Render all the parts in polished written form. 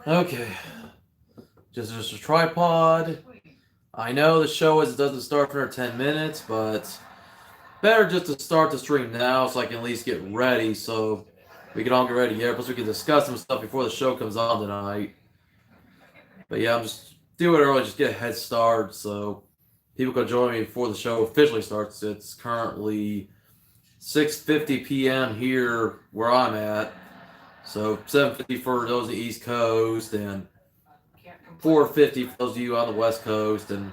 Okay, just a tripod. I know the show doesn't start for 10 minutes, but better just to start the stream now so I can at least get ready so we can all get ready here. Plus, we can discuss some stuff before the show comes on tonight. But yeah, I'm just doing it early, just get a head start so people can join me before the show officially starts. It's currently 6:50 p.m. here where I'm at. So 7:50 for those on the East Coast and 4:50 for those of you on the West Coast. And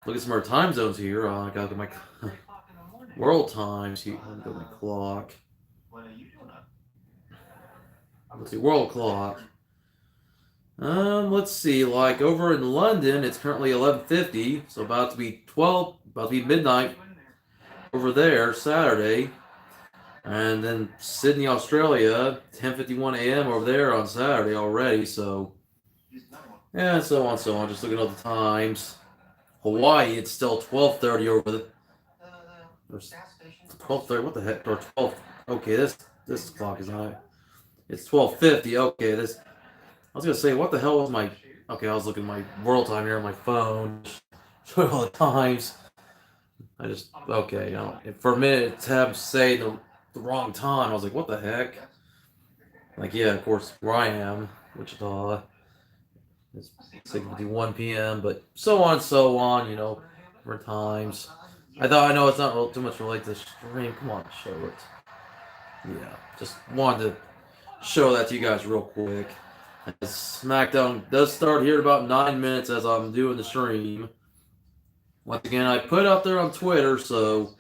look at some more time zones here. I got my world times here. Let me go my clock. Let's see, world clock. Let's see. Like over in London, it's currently 11:50, so about to be midnight over there Saturday. And then Sydney, Australia, 10:51 a.m. over there on Saturday already. So yeah, so on, so on. Just looking at the times. Hawaii, it's still 12:30 over the. 12:30. What the heck? Or 12. Okay, this clock is on. It's 12:50. Okay, this. I was gonna say, what the hell was my? Okay, I was looking at my world time here on my phone, showing all the times. I just okay. You know, for a minute, tab say the wrong time. I was like, what the heck? Like, yeah, of course, where I am, Wichita. It's 6:51 p.m. But so on, so on. You know, for times. I know it's not too much related to the stream. Come on, show it. Yeah, just wanted to show that to you guys real quick. SmackDown does start here in about 9 minutes as I'm doing the stream. Once again, I put out there on Twitter, so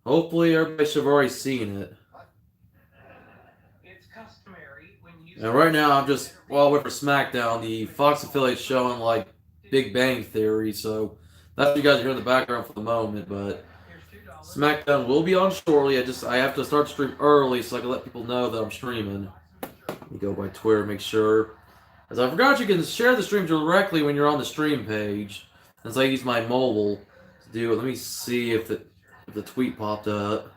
hopefully everybody should have already seen it. And right now, I'm just while I wait for SmackDown, the Fox affiliate's showing like Big Bang Theory, so that's what you guys are hearing in the background for the moment. But SmackDown will be on shortly. I have to start the stream early so I can let people know that I'm streaming. You go by Twitter, make sure. As I forgot, you can share the stream directly when you're on the stream page. Since I use my mobile to do it, let me see if the tweet popped up.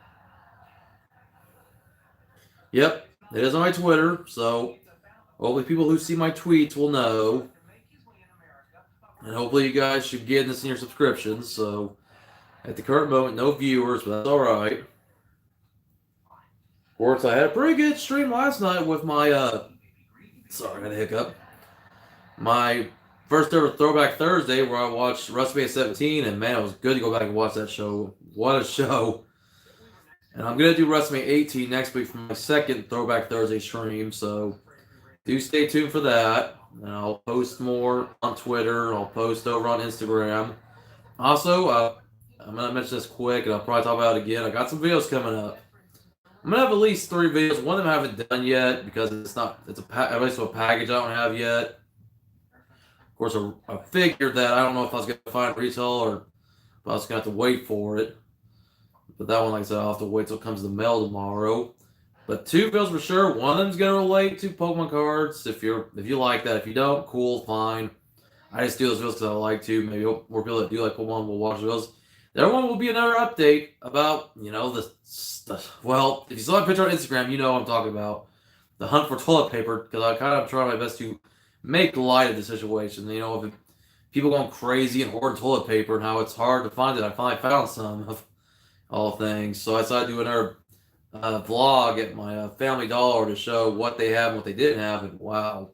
Yep, it is on my Twitter, so hopefully people who see my tweets will know. And hopefully you guys should get this in your subscriptions. So at the current moment, no viewers, but that's alright. Of course, I had a pretty good stream last night with my sorry, I had a hiccup. My first ever Throwback Thursday where I watched WrestleMania 17, and man, it was good to go back and watch that show. What a show. And I'm going to do WrestleMania 18 next week for my second Throwback Thursday stream, so do stay tuned for that. And I'll post more on Twitter, I'll post over on Instagram. Also, I'm going to mention this quick, and I'll probably talk about it again. I got some videos coming up. I'm going to have at least 3 videos. One of them I haven't done yet because it's at least a package I don't have yet. Of course, I figured that I don't know if I was going to find retail or if I was going to have to wait for it. But that one, like I said, I'll have to wait till it comes to the mail tomorrow. But 2 videos for sure. One of them's going to relate to Pokemon cards. If you like that. If you don't, cool, fine. I just do those videos because I like to. Maybe more people that do like Pokemon will watch those. The other one will be another update about, you know, well, if you saw a picture on Instagram, you know what I'm talking about. The hunt for toilet paper, because I kind of try my best to make light of the situation. You know, if people going crazy and hoarding toilet paper and how it's hard to find it, I finally found some of all things. So I decided to do another vlog at my Family Dollar to show what they have and what they didn't have. And wow,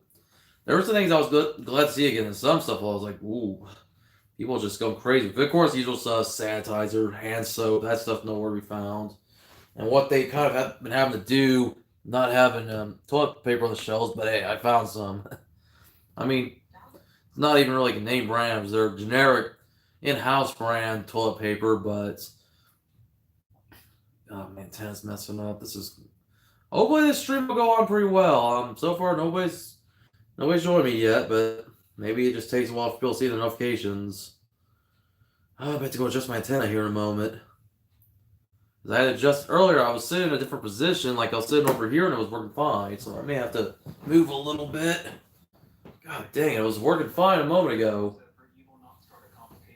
there were some things I was glad to see again, and some stuff I was like, ooh. People just go crazy. But of course, usual stuff, sanitizer, hand soap, that stuff nowhere to be found. And what they kind of have been having to do, not having toilet paper on the shelves, but hey, I found some. I mean, it's not even really name brands. They're generic in-house brand toilet paper, but oh man, tennis messing up. Hopefully this stream will go on pretty well. So far nobody's joined me yet, but maybe it just takes a while for people to see the notifications. Oh, I bet to go adjust my antenna here in a moment. I had to adjust earlier. I was sitting in a different position, like I was sitting over here and it was working fine. So I may have to move a little bit. God dang, it was working fine a moment ago.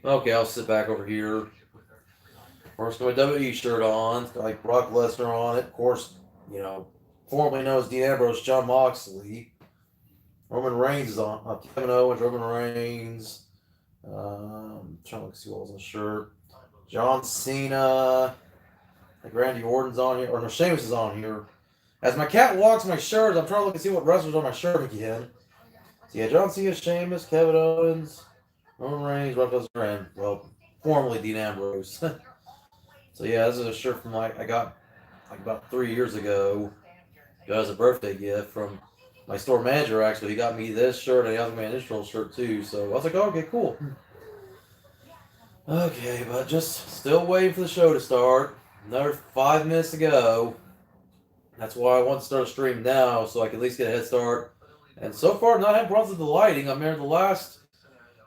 Okay, I'll sit back over here. Of course, got my WWE shirt on. Got like Brock Lesnar on it. Of course, you know, formerly known as Dean Ambrose, John Moxley. Roman Reigns is on. Kevin Owens, Roman Reigns. Trying to look see what was on the shirt. John Cena. Like Randy Orton's on here, or no, Sheamus is on here. As my cat walks my shirt, I'm trying to look and see what wrestlers on my shirt again. So yeah, John Cena, Sheamus, Kevin Owens, Roman Reigns, Brock Lesnar, and well, formerly Dean Ambrose. So yeah, this is a shirt from I got like about 3 years ago. Got as a birthday gift from my store manager. Actually, he got me this shirt and he got me an initial shirt too. So I was like, oh, okay, cool. Okay, but just still waiting for the show to start. Another 5 minutes to go. That's why I want to start a stream now, so I can at least get a head start. And so far, not having problems with the lighting. I remember the last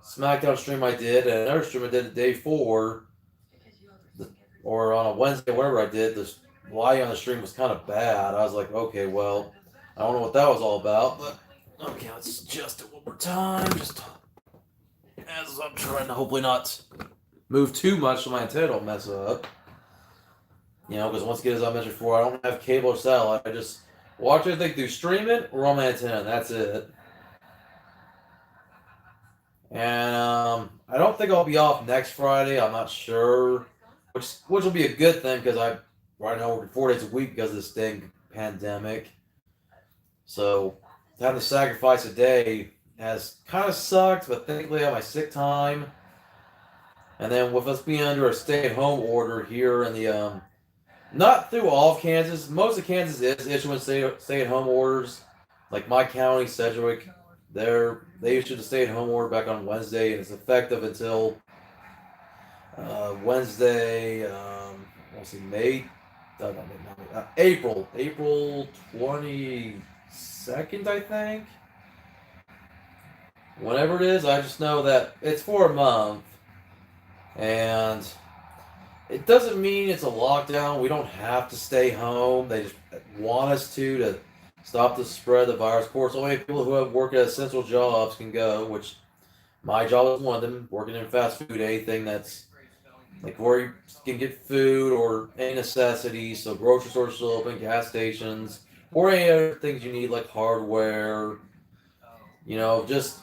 SmackDown stream I did, and another stream I did the day before, or on a Wednesday, whatever I did, the lighting on the stream was kind of bad. I was like, okay, well, I don't know what that was all about, but okay, let's adjust it one more time. Just as I'm trying to hopefully not move too much so my antenna don't mess up. You know, because once again, as I mentioned before, I don't have cable or satellite. I just watch everything through streaming or on my antenna, and that's it. And I don't think I'll be off next Friday. I'm not sure, which will be a good thing because right now working 4 days a week because of this dang pandemic. So having to sacrifice a day has kind of sucked, but thankfully I have my sick time. And then with us being under a stay-at-home order here in the not through all of Kansas, most of Kansas is issuing stay-at-home orders. Like my county, Sedgwick, they issued a stay-at-home order back on Wednesday, and it's effective until Wednesday. Let's see, April 22nd, I think. Whenever it is, I just know that it's for a month, and it doesn't mean it's a lockdown. We don't have to stay home. They just want us to stop the spread of the virus. Of course, only people who have work at essential jobs can go, which my job is one of them, working in fast food, anything that's like where you can get food or any necessities. So grocery stores still open, gas stations, or any other things you need like hardware. You know, just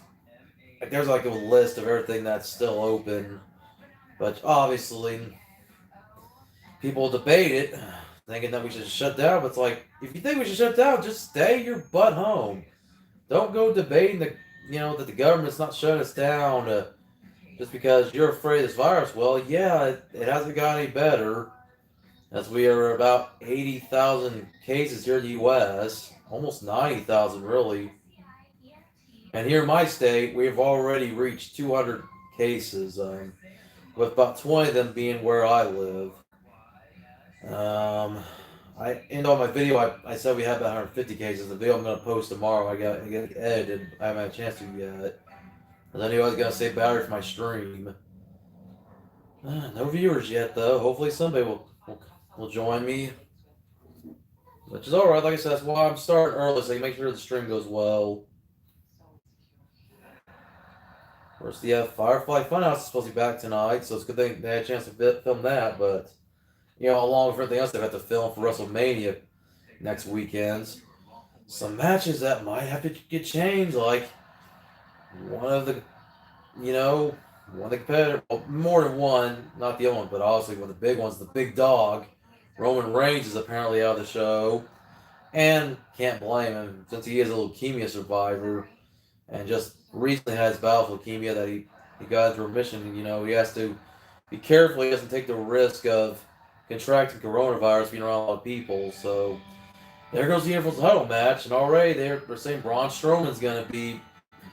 like there's like a list of everything that's still open. But obviously, people debate it, thinking that we should shut down. But it's like, if you think we should shut down, just stay your butt home. Don't go debating that the government's not shutting us down just because you're afraid of this virus. Well, yeah, it hasn't got any better, as we are about 80,000 cases here in the U.S., almost 90,000 really. And here in my state, we've already reached 200 cases, with about 20 of them being where I live. I end on my video. I said we have about 150 cases. The video I'm gonna post tomorrow. I got edited. I haven't had a chance to yet. Cause I knew I was gonna save battery for my stream. No viewers yet though. Hopefully somebody will join me, which is all right. Like I said, that's why I'm starting early, so I can make sure the stream goes well. Of course, the Firefly Funhouse is supposed to be back tonight, so it's a good thing they had a chance to film that. But along with everything else they've got to film for WrestleMania next weekend, some matches that might have to get changed, like one of the competitor, well, more than one, not the only one, but obviously one of the big ones, the big dog, Roman Reigns, is apparently out of the show, and can't blame him since he is a leukemia survivor, and just recently had his battle with leukemia that he got into remission. He has to be careful. He doesn't take the risk of contracting coronavirus being around a lot of people. So there goes the Universal title match, and already they're saying Braun Strowman's going to be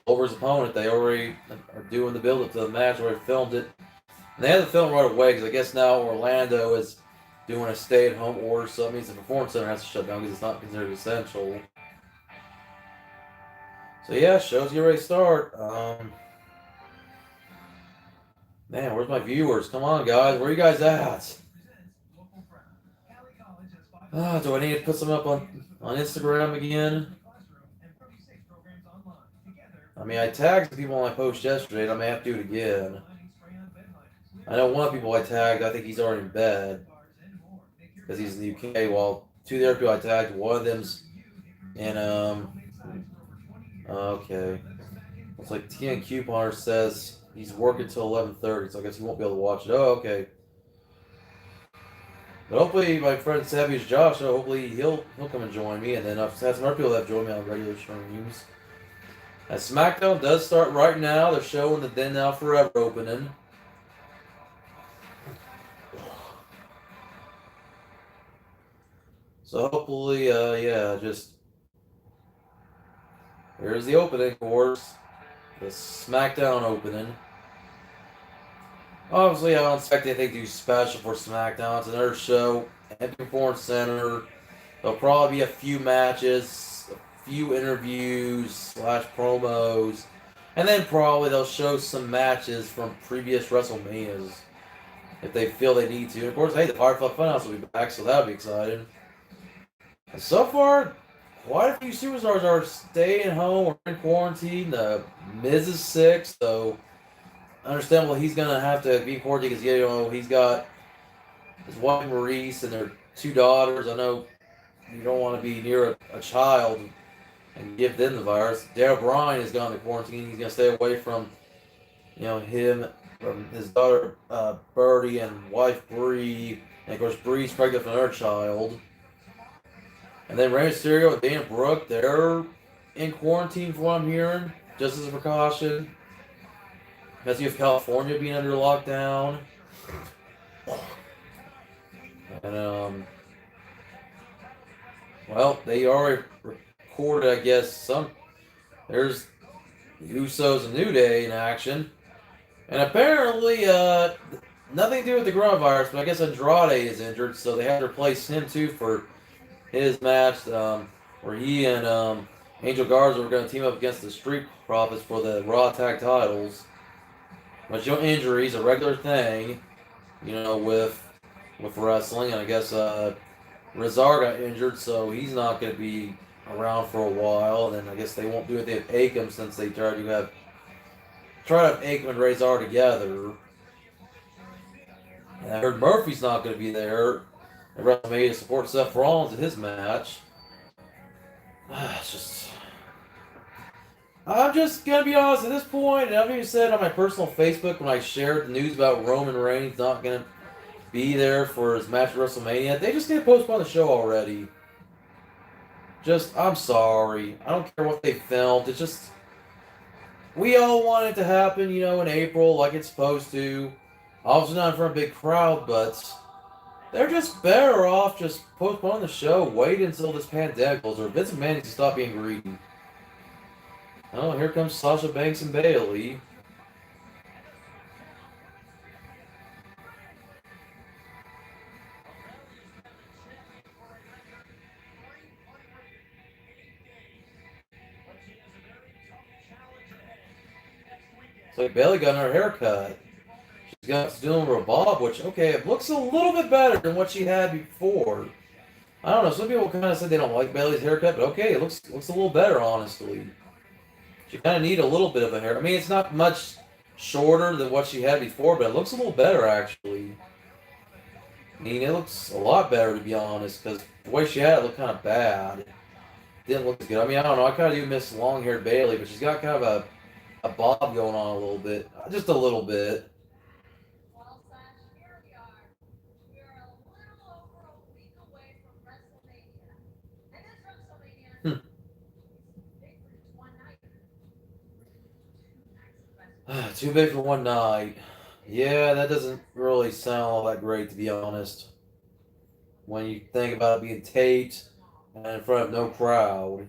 over his opponent. They already are doing the build-up to the match. Already filmed it, and they had to film right away because I guess now Orlando is doing a stay-at-home order, so that means the Performance Center has to shut down because it's not considered essential. So yeah, show's getting ready to start. Man, where's my viewers? Come on, guys, where are you guys at? Do I need to put some up on Instagram again? I mean, I tagged the people on my post yesterday, and I may have to do it again. I know one of the people I tagged, I think he's already in bed because he's in the UK, while two other people I tagged, one of them's in Okay. Looks like TN Couponer says he's working till 11:30, so I guess he won't be able to watch it. Oh, okay. But hopefully my friend Savvy's Josh, so hopefully he'll come and join me, and then I've had some other people that have joined me on regular streams. As SmackDown does start right now, they're showing the Then Now Forever opening. So hopefully, yeah, just here's the opening, of course, the SmackDown opening. Obviously, I don't expect anything too special for SmackDown. It's another show, Empty Performance Center. There'll probably be a few matches, a few interviews slash promos, and then probably they'll show some matches from previous WrestleManias if they feel they need to. And of course, hey, the Firefly Funhouse will be back, so that'll be exciting. And so far, quite a few superstars are staying home or in quarantine. The Miz is sick, so understandable he's gonna have to be in quarantine because he's got his wife Maurice and their two daughters. I know you don't want to be near a child and give them the virus. Dale Bryan has gone to quarantine. He's gonna stay away from him, from his daughter Birdie and wife Bree, and of course Bree's pregnant with another child. And then Rey Mysterio and Dana Brooke, they're in quarantine from what I'm hearing, just as a precaution. Because you have California being under lockdown. And, well, they already recorded, I guess, there's the Usos and New Day in action. And apparently, nothing to do with the coronavirus, but I guess Andrade is injured, so they have to replace him, too, for his match, where he and Angel Garza were going to team up against the Street Profits for the Raw Tag Titles. But injuries, a regular thing, with wrestling. And I guess Rezar got injured, so he's not going to be around for a while. And then I guess they won't do anything with Akam since they try to have Akam and Rezar together. And I heard Murphy's not going to be there at WrestleMania to support Seth Rollins in his match. It's just... I'm just going to be honest at this point, and I've even said on my personal Facebook when I shared the news about Roman Reigns not going to be there for his match at WrestleMania, they just need to postpone the show already. I'm sorry. I don't care what they filmed. It's just, we all want it to happen, in April like it's supposed to. Obviously not in front of a big crowd, but they're just better off just postponing the show, wait until this pandemic goes, or Vince McMahon needs to stop being greedy. Oh, here comes Sasha Banks and Bayley. It's like Bayley got her haircut. She's got doing a bob, which, okay, it looks a little bit better than what she had before. I don't know, some people kind of said they don't like Bayley's haircut, but okay, it looks a little better, honestly. She kind of need a little bit of a hair. I mean, it's not much shorter than what she had before, but it looks a little better, actually. I mean, it looks a lot better, to be honest, because the way she had it looked kind of bad. It didn't look as good. I mean, I don't know, I kind of do miss long-haired Bayley, but she's got kind of a bob going on a little bit. Just a little bit. Too big for one night. Yeah, that doesn't really sound all that great, to be honest. When you think about it being taped and in front of no crowd.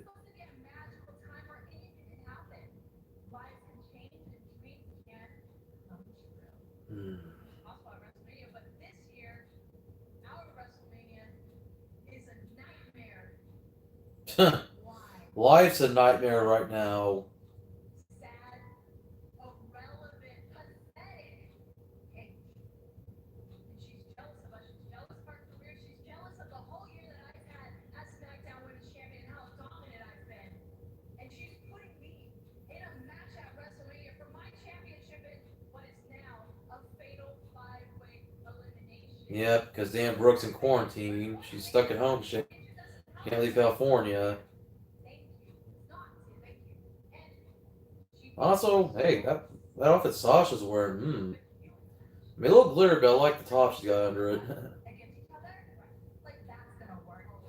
Hmm. Life's a nightmare right now. Yep, because Dan Brooks in quarantine. She's stuck at home. She can't leave California. Also, hey, that outfit Sasha's wearing, I mean, a little glitter, but I like the top she's got under it.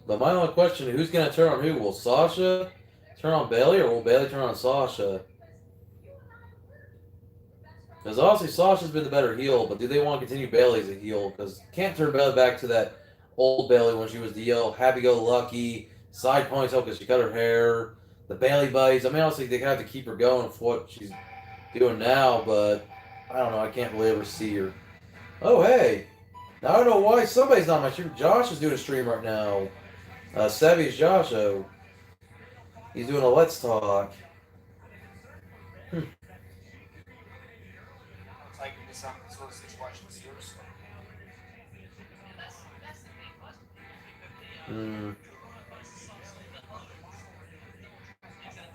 But my only question is, who's going to turn on who? Will Sasha turn on Bailey, or will Bailey turn on Sasha? Because obviously Sasha's been the better heel, but do they want to continue Bailey as a heel? Because can't turn Bailey back to that old Bailey when she was the happy-go-lucky, side ponytail because she cut her hair, the Bailey buddies. I mean, honestly, they have to keep her going with what she's doing now, but I don't know. I can't really ever see her. Oh, hey. Now, I don't know why somebody's not on my stream. Josh is doing a stream right now. Savvy's Josho. He's doing a Let's Talk.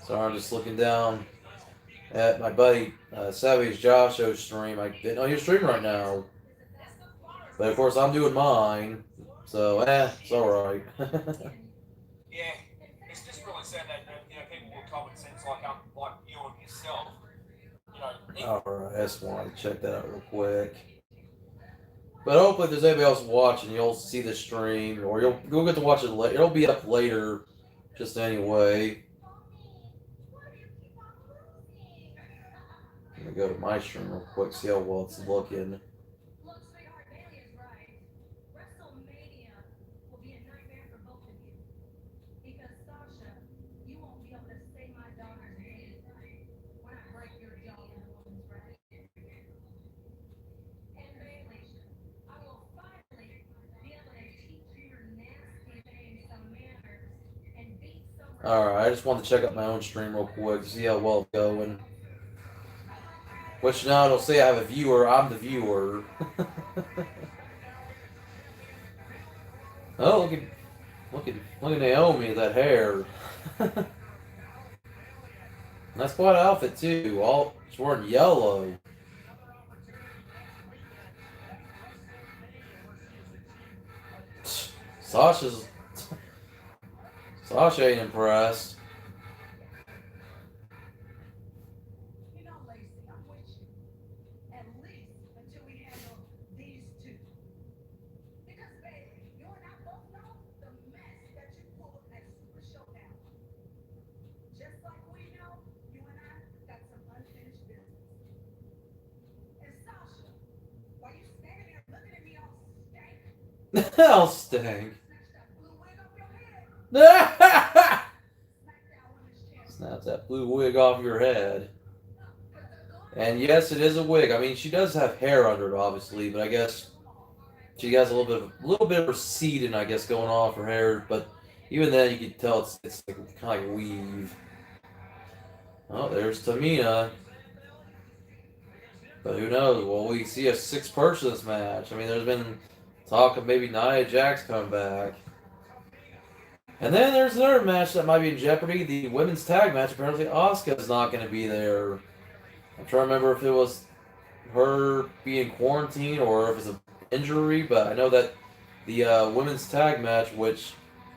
So I'm just looking down at my buddy Savvy's Josho's stream. I didn't know he was streaming right now. But of course, I'm doing mine. So, it's alright. Yeah, it's just really sad that people with common sense like you and yourself, Alright, I just wanted to check that out real quick. But hopefully, if there's anybody else watching, you'll see the stream, or you'll get to watch it later. It'll be up later, just anyway. Let me go to my stream real quick, see how well it's looking. Alright, I just wanted to check out my own stream real quick to see how well it's going. Which now it'll say I have a viewer, I'm the viewer. Oh, look at Naomi, that hair. That's quite an outfit too. She's wearing yellow. Sasha ain't impressed. I'll stink. Snap that blue wig off your head. And yes, it is a wig. I mean, she does have hair under it, obviously, but I guess she has a little bit of receding, I guess, going on for hair. But even then, you can tell it's like, kind of like weave. Oh, there's Tamina. But who knows? Will we see a 6-person this match? I mean, there's been talk of maybe Nia Jax coming back. And then there's another match that might be in jeopardy. The women's tag match. Apparently, Asuka's not going to be there. I'm trying to remember if it was her being quarantined or if it's an injury. But I know that the women's tag match, which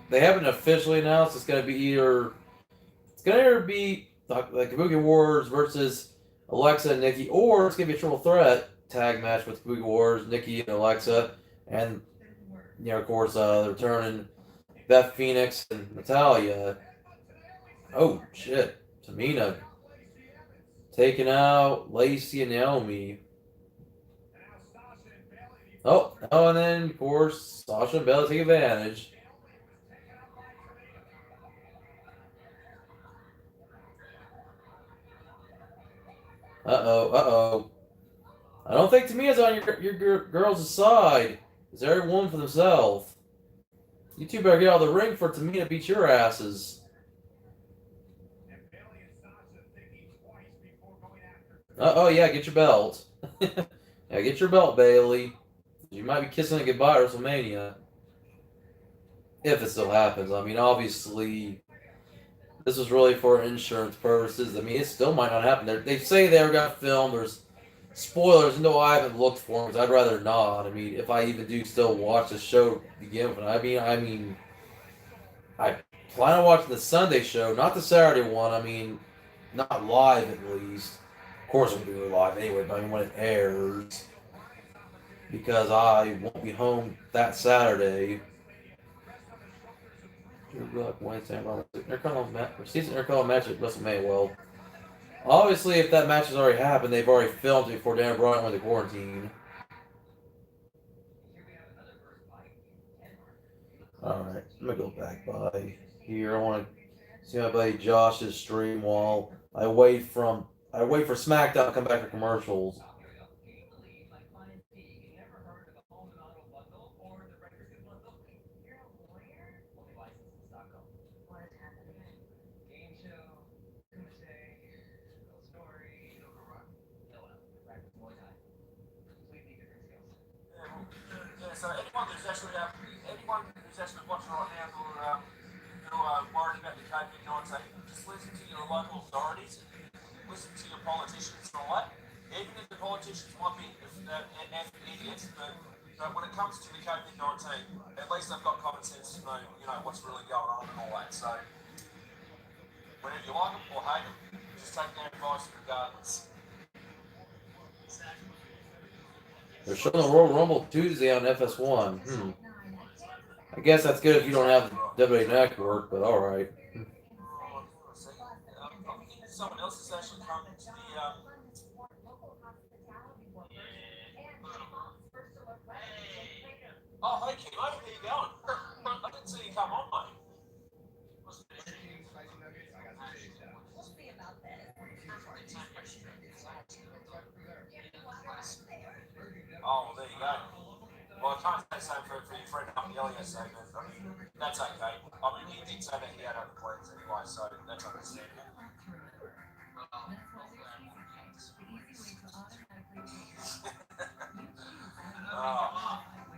they haven't officially announced, it's going to be either be like Kabuki Warriors versus Alexa and Nikki, or it's going to be a triple threat tag match with Kabuki Warriors, Nikki and Alexa, and of course, they're returning Beth Phoenix and Natalya. Oh shit, Tamina taking out Lacey and Naomi. Oh, and then of course Sasha and Bailey take advantage. Uh-oh. I don't think Tamina's on your girls' side. It's every woman for themselves. You two better get out of the ring for Tamina to beat your asses. Yeah, get your belt. Yeah, get your belt, Bailey. You might be kissing it goodbye at WrestleMania. If it still happens. I mean, obviously, this was really for insurance purposes. I mean, it still might not happen. They say they were going to film. There's spoilers. No, I haven't looked for them because I'd rather not. I mean, if I even do still watch the show to begin with. I plan on watching the Sunday show, not the Saturday one. I mean, Not live, at least. Of course, it'll be live anyway, but I mean when it airs, because I won't be home that Saturday. Wednesday, Intercontinental match at WrestleMania. Well, obviously, if that match has already happened, they've already filmed it before Daniel Bryan went to quarantine. Alright, I'm gonna go back by here. I want to see my buddy Josh's stream while I wait for SmackDown to come back for commercials. Yeah, so anyone who's actually watching right now who are worried about the COVID-19, just listen to your local authorities, listen to your politicians and all that. Even if the politicians might be idiots, but when it comes to the COVID-19, at least they've got common sense to know, what's really going on and all that. So, whether you like them or hate them, just take their advice regardless. They're showing the Royal Rumble Tuesday on FS1. I guess that's good if you don't have the WWE Network, but alright. I think someone else has actually come to the. Oh, hey, Kimo, how you going? I didn't see you come on, mate. Oh, well, there you go. Well, I can't say the same for your friend up the earlier yesterday, but I mean, that's okay. I mean, he did say that he had other plans anyway, so that's understandable.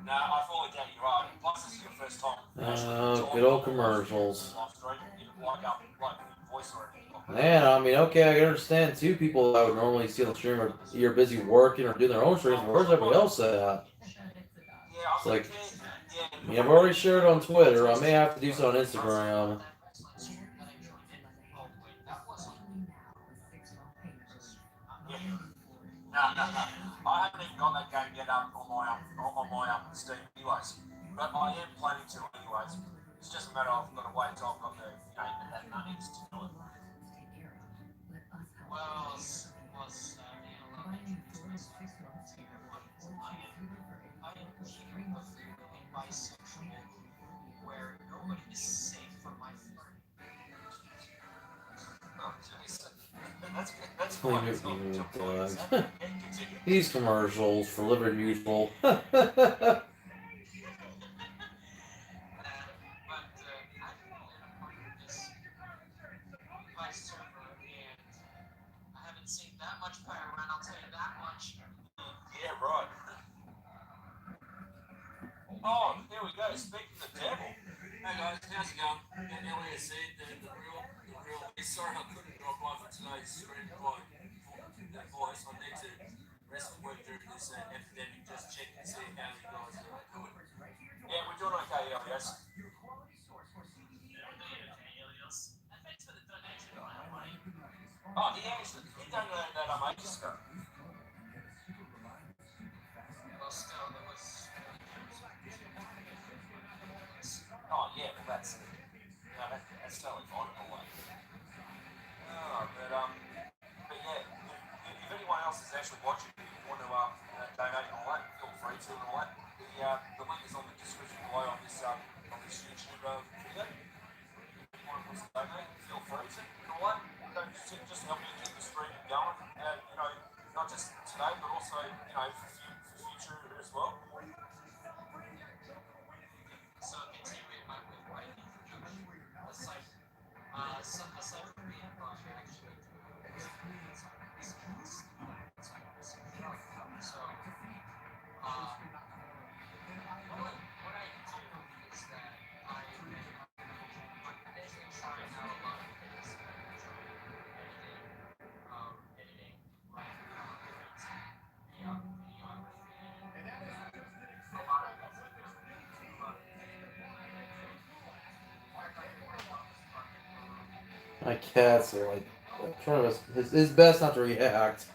No, I fully doubt you are. Plus, this is your first time. Good old commercials. Like voice or anything. Man, I mean, okay, I can understand two people that would normally see on the stream are either busy working or doing their own streams. Where's everybody else at? It's like, I've already shared on Twitter. I may have to do so on Instagram. No. I haven't even got that game yet on my Steam anyways. But I am planning to anyways. It's just a matter of I've got to wait until I've got the that money to do it. Well, where nobody is safe from my friend. That's Dog. These commercials for Liberty Mutual. Yeah, right. Oh, there we go. Speaking of the devil. Hey guys, how's it going? Elliot said the real. Sorry, I couldn't drop by for today's stream by voice. I need to rest and work during this epidemic. Just checking to see how you guys are doing. Yeah, we're doing okay, Elias. Oh, he donated that amazing stuff. Oh yeah, well that's totally fine in a way. But yeah, if anyone else is actually watching, if you want to donate and all that, feel free to and all that. The link is on the description below on this YouTube video. If you want to donate, feel free to and all that. Just help me keep the stream going. Not just today, but also for future as well. So continuing my aside from being actually so what I do is that I'm basically trying out a lot of things editing, My cats are like Trying his best not to react.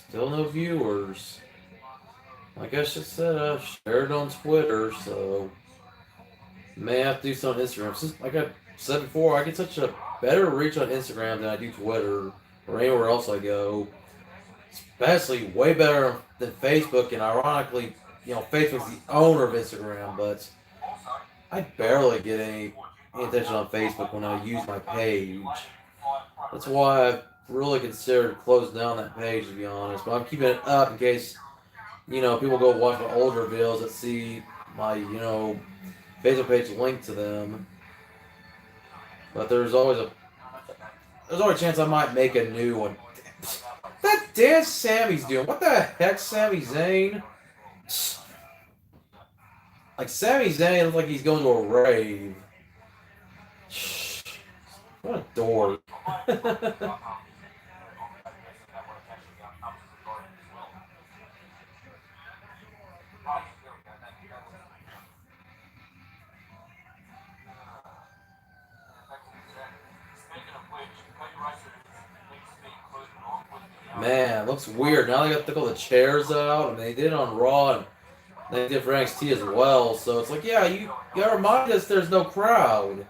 Still no viewers. Like I just said, I shared it on Twitter, so may have to do something on Instagram. Just like I said before, I get such a better reach on Instagram than I do Twitter or anywhere else I go. Especially way better than Facebook, and ironically, Facebook's the owner of Instagram, but I barely get any attention on Facebook when I use my page. That's why I've really considered closing down that page, to be honest. But I'm keeping it up in case, people go watch my older videos that see my, Facebook page linked to them. But there's always a chance I might make a new one. That dance Sammy's doing. What the heck, Sami Zayn? Like Sami Zayn looks like he's going to a rave. What a dork. Man, looks weird. Now they got to take all the chairs out, and they did it on Raw, and they did for NXT as well. So it's like, yeah, you gotta remind us there's no crowd.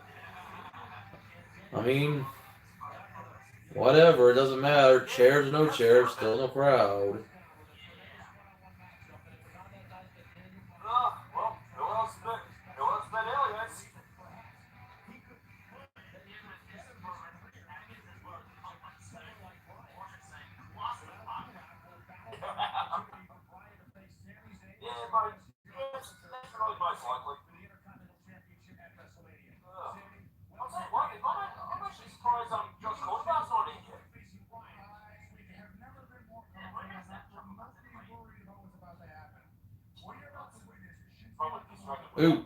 I mean, whatever, it doesn't matter. Chairs or no chairs, still no crowd. Ooh.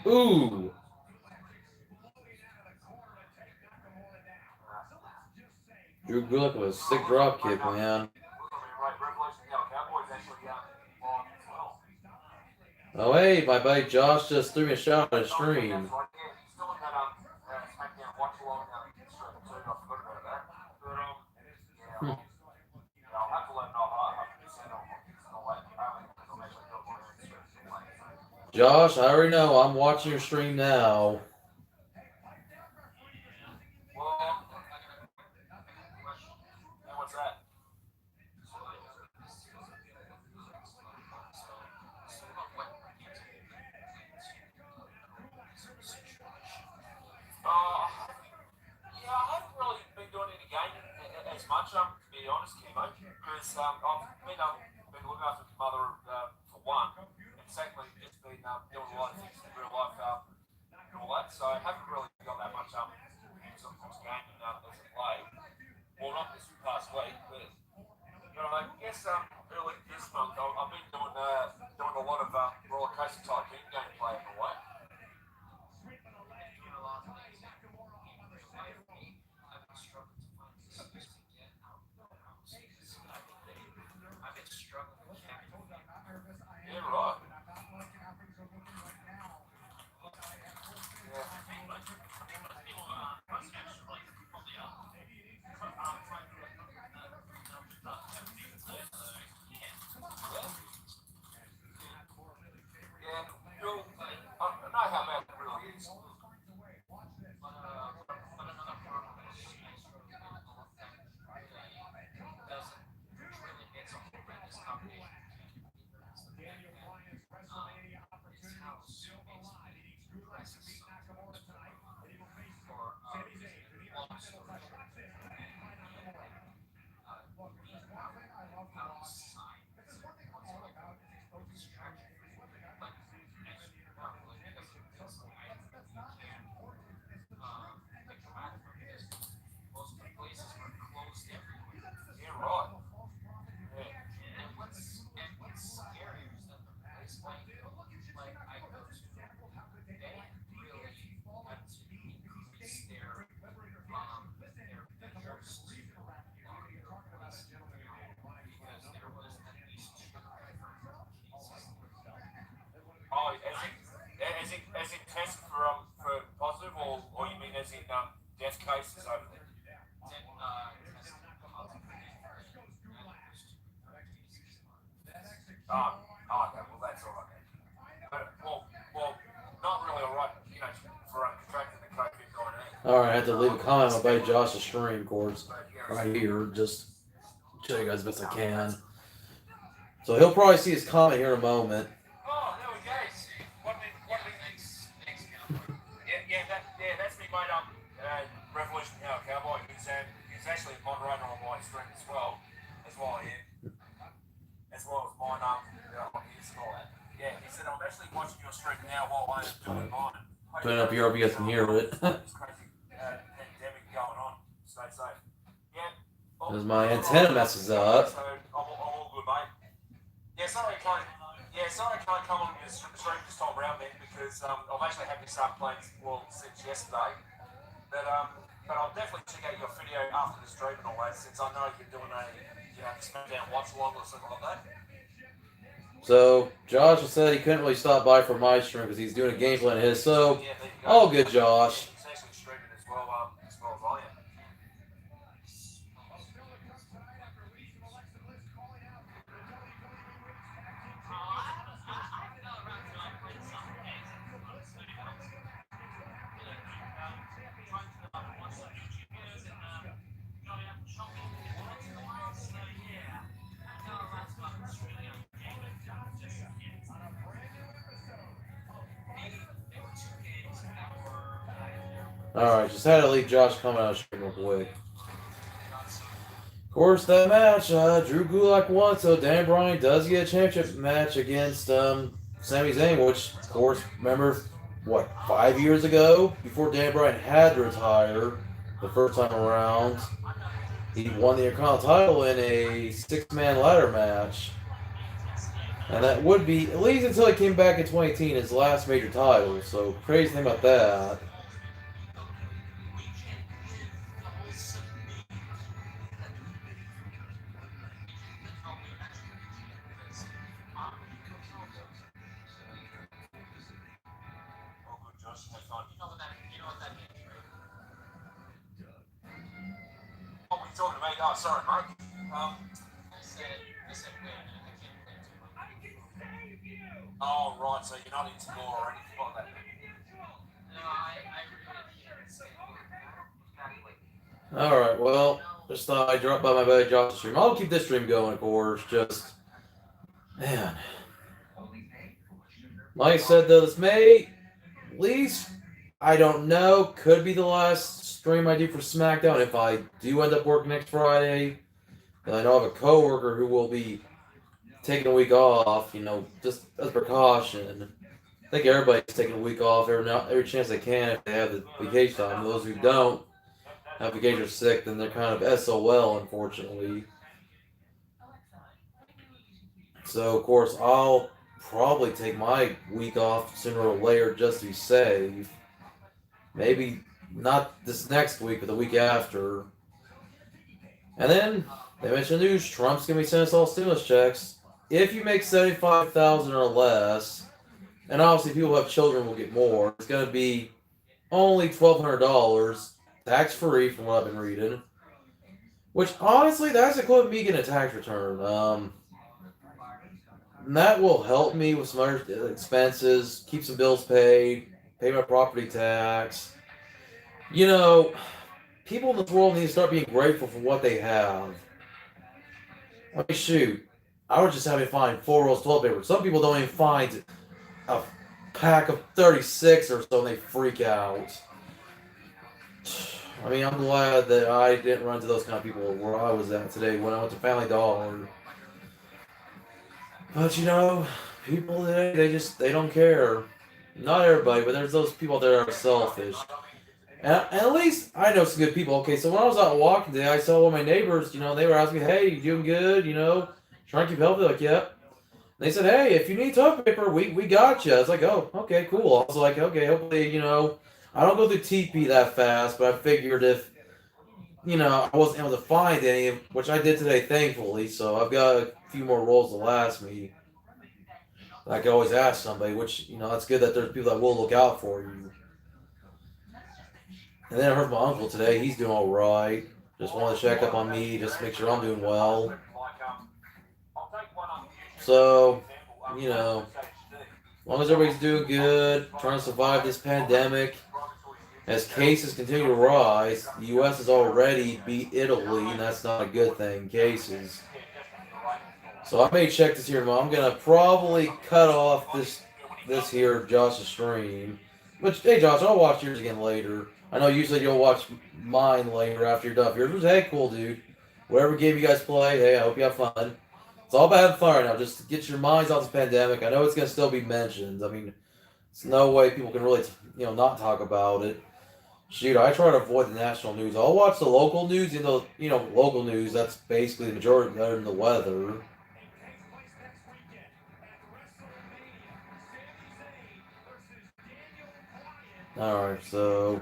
Ooh. Drew Gulak with a sick drop kick, man. Oh, hey, my buddy Josh just threw me a shot on his stream. Josh, I already know. I'm watching your stream now. as in death cases over there. Okay, well that's all right. But, well, not really all right, for contracting the COVID-19. Alright, I have to leave a comment about Josh's stream, of course. Right here, just show you guys the best I can. So he'll probably see his comment here in a moment. Oh, there we go. That's me mate Revolution Cowboy. He's actually a moderator on my stream as well as mine, his and all that. Yeah, he said I'm actually watching your stream now while I'm doing mine. Put it up here, you guys can hear it. This crazy pandemic going on. Stay safe. Yeah. As my antenna messes up. So I'm all good, mate. Sorry I can't come on the stream this time around, man, because I've actually had to start playing since yesterday. But I'll definitely check out your video after the stream and all that, since I know you're doing a SmackDown watch along or something like that. So Josh said he couldn't really stop by for my stream because he's doing a game plan of his. So all good, Josh. He's actually streaming as well as I am. Alright, just had to leave Josh coming out of stream real quick. Of course, that match, Drew Gulak won, so Dan Bryan does get a championship match against Sami Zayn, which, of course, remember, 5 years ago? Before Dan Bryan had to retire the first time around, he won the Intercontinental title in a six-man ladder match. And that would be, at least until he came back in 2018, his last major title, so crazy thing about that. Talking to me. Oh, sorry, mate. Oh, right. So you're not into law or anything like that. Alright, well, just thought I'd drop by my buddy Josh's stream. I'll keep this stream going, of course. Just, man. Like I said, though, this may, at least, I don't know, could be the last stream I do for SmackDown if I do end up working next Friday. And I know I have a coworker who will be taking a week off, just as a precaution. I think everybody's taking a week off every chance they can if they have the vacation time. Those who don't have vacation or sick, then they're kind of SOL, unfortunately. So, of course, I'll probably take my week off sooner or later just to be safe. Maybe not this next week, but the week after. And then they mentioned news: Trump's gonna be sending us all stimulus checks. If you make $75,000 or less, and obviously people who have children will get more. It's gonna be only $1,200, tax free, from what I've been reading. Which honestly, that's equivalent to me getting a tax return. And that will help me with some other expenses, keep some bills paid, pay my property tax. People in this world need to start being grateful for what they have. I mean, shoot, I was just having to find 4 rolls of toilet paper. Some people don't even find a pack of 36 or so and they freak out. I mean, I'm glad that I didn't run into those kind of people where I was at today when I went to Family Dollar. But people today, they don't care. Not everybody, but there's those people that are selfish. And at least I know some good people. Okay, so when I was out walking today, I saw one of my neighbors, they were asking me, hey, you doing good? Trying to keep healthy? Like, yep. And they said, hey, if you need toilet paper, we got you. I was like, oh, okay, cool. I was like, okay, hopefully, I don't go through TP that fast, but I figured if, I wasn't able to find any, which I did today, thankfully, so I've got a few more rolls to last me. I can always ask somebody, which, that's good that there's people that will look out for you. And then I heard from my uncle today. He's doing all right. Just wanted to check up on me, just to make sure I'm doing well. So, you know, as long as everybody's doing good, trying to survive this pandemic, as cases continue to rise, the U.S. has already beat Italy, and that's not a good thing, cases. So I may check this here tomorrow. I'm gonna probably cut off this here Josh's stream. But hey Josh, I'll watch yours again later. I know you said you'll watch mine later after you're done. Yours was hey cool dude. Whatever game you guys play, hey, I hope you have fun. It's all about having fun right now. Just get your minds off this pandemic. I know it's gonna still be mentioned. I mean, there's no way people can really not talk about it. Shoot, I try to avoid the national news. I'll watch the local news, local news, that's basically the majority better than the weather. Alright, so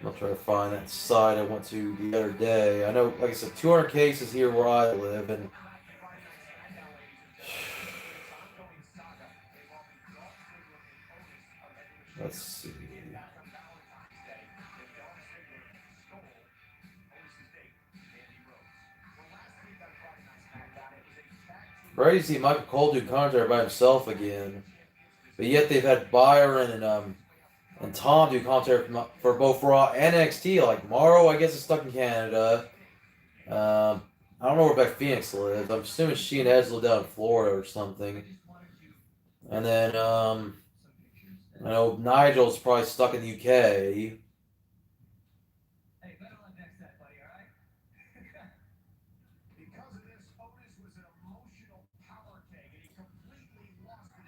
I'll try to find that site I went to the other day. I know, like I said, 200 cases here where I live, and let's see. Ready to see Michael Cole do commentary by himself again, but yet they've had Byron and Tom do commentary for both Raw and NXT. Like Morrow, I guess is stuck in Canada. I don't know where Beck Phoenix lives. I'm assuming she and Edge live down in Florida or something. And then I know Nigel's probably stuck in the UK.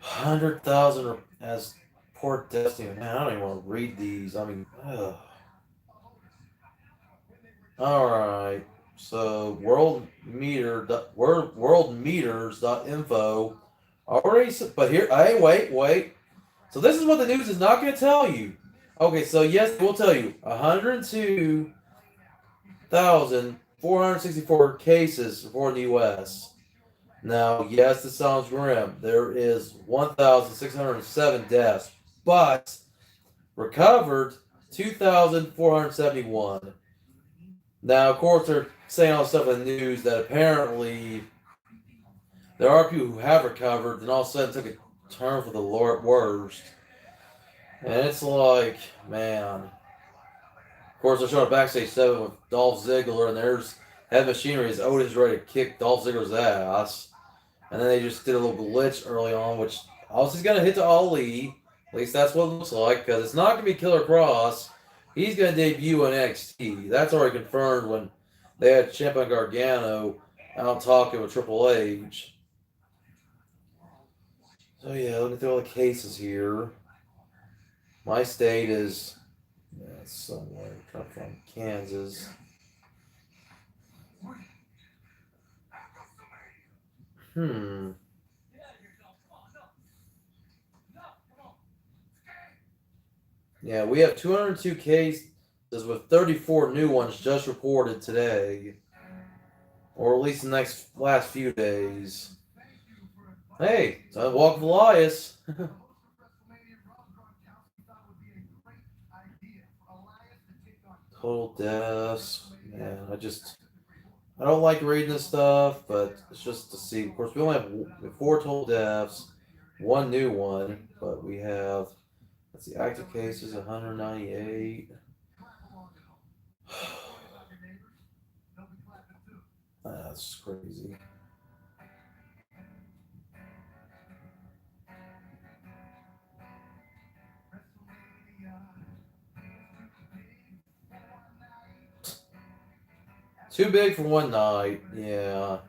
$100,000 as Port Destiny. Man, I don't even want to read these. I mean, ugh. All right. So worldmeters.info already. But here, hey, wait. So this is what the news is not going to tell you. Okay, so yes, we'll tell you 102,464 cases reported in the U.S. Now, yes, this sounds grim. There is 1,607 deaths, but recovered 2,471. Now, of course, they're saying all this stuff in the news that apparently there are people who have recovered and all of a sudden took a turn for the worst. And it's like, man. Of course, they're showing a backstage segment with Dolph Ziggler, and there's Head Machinery as Otis ready to kick Dolph Ziggler's ass. And then they just did a little glitch early on, which obviously is going to hit to Ali. At least that's what it looks like, because it's not going to be Killer Cross. He's going to debut in NXT. That's already confirmed when they had Ciampa Gargano out talking with Triple H. So yeah, looking through all the cases here. My state is somewhere from Kansas. Yeah, we have 202 cases with 34 new ones just reported today. Or at least the last few days. Hey, it's on Walk of Elias. Total deaths. Man, I don't like reading this stuff, but it's just to see. Of course, we only have 4 total deaths, 1 new one, but we have, let's see, active cases, 198. That's crazy. Too big for one night, yeah.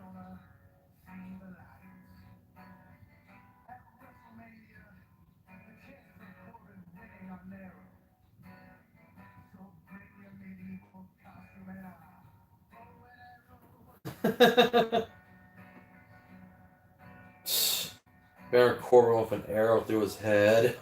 Baron Corbin with an arrow through his head.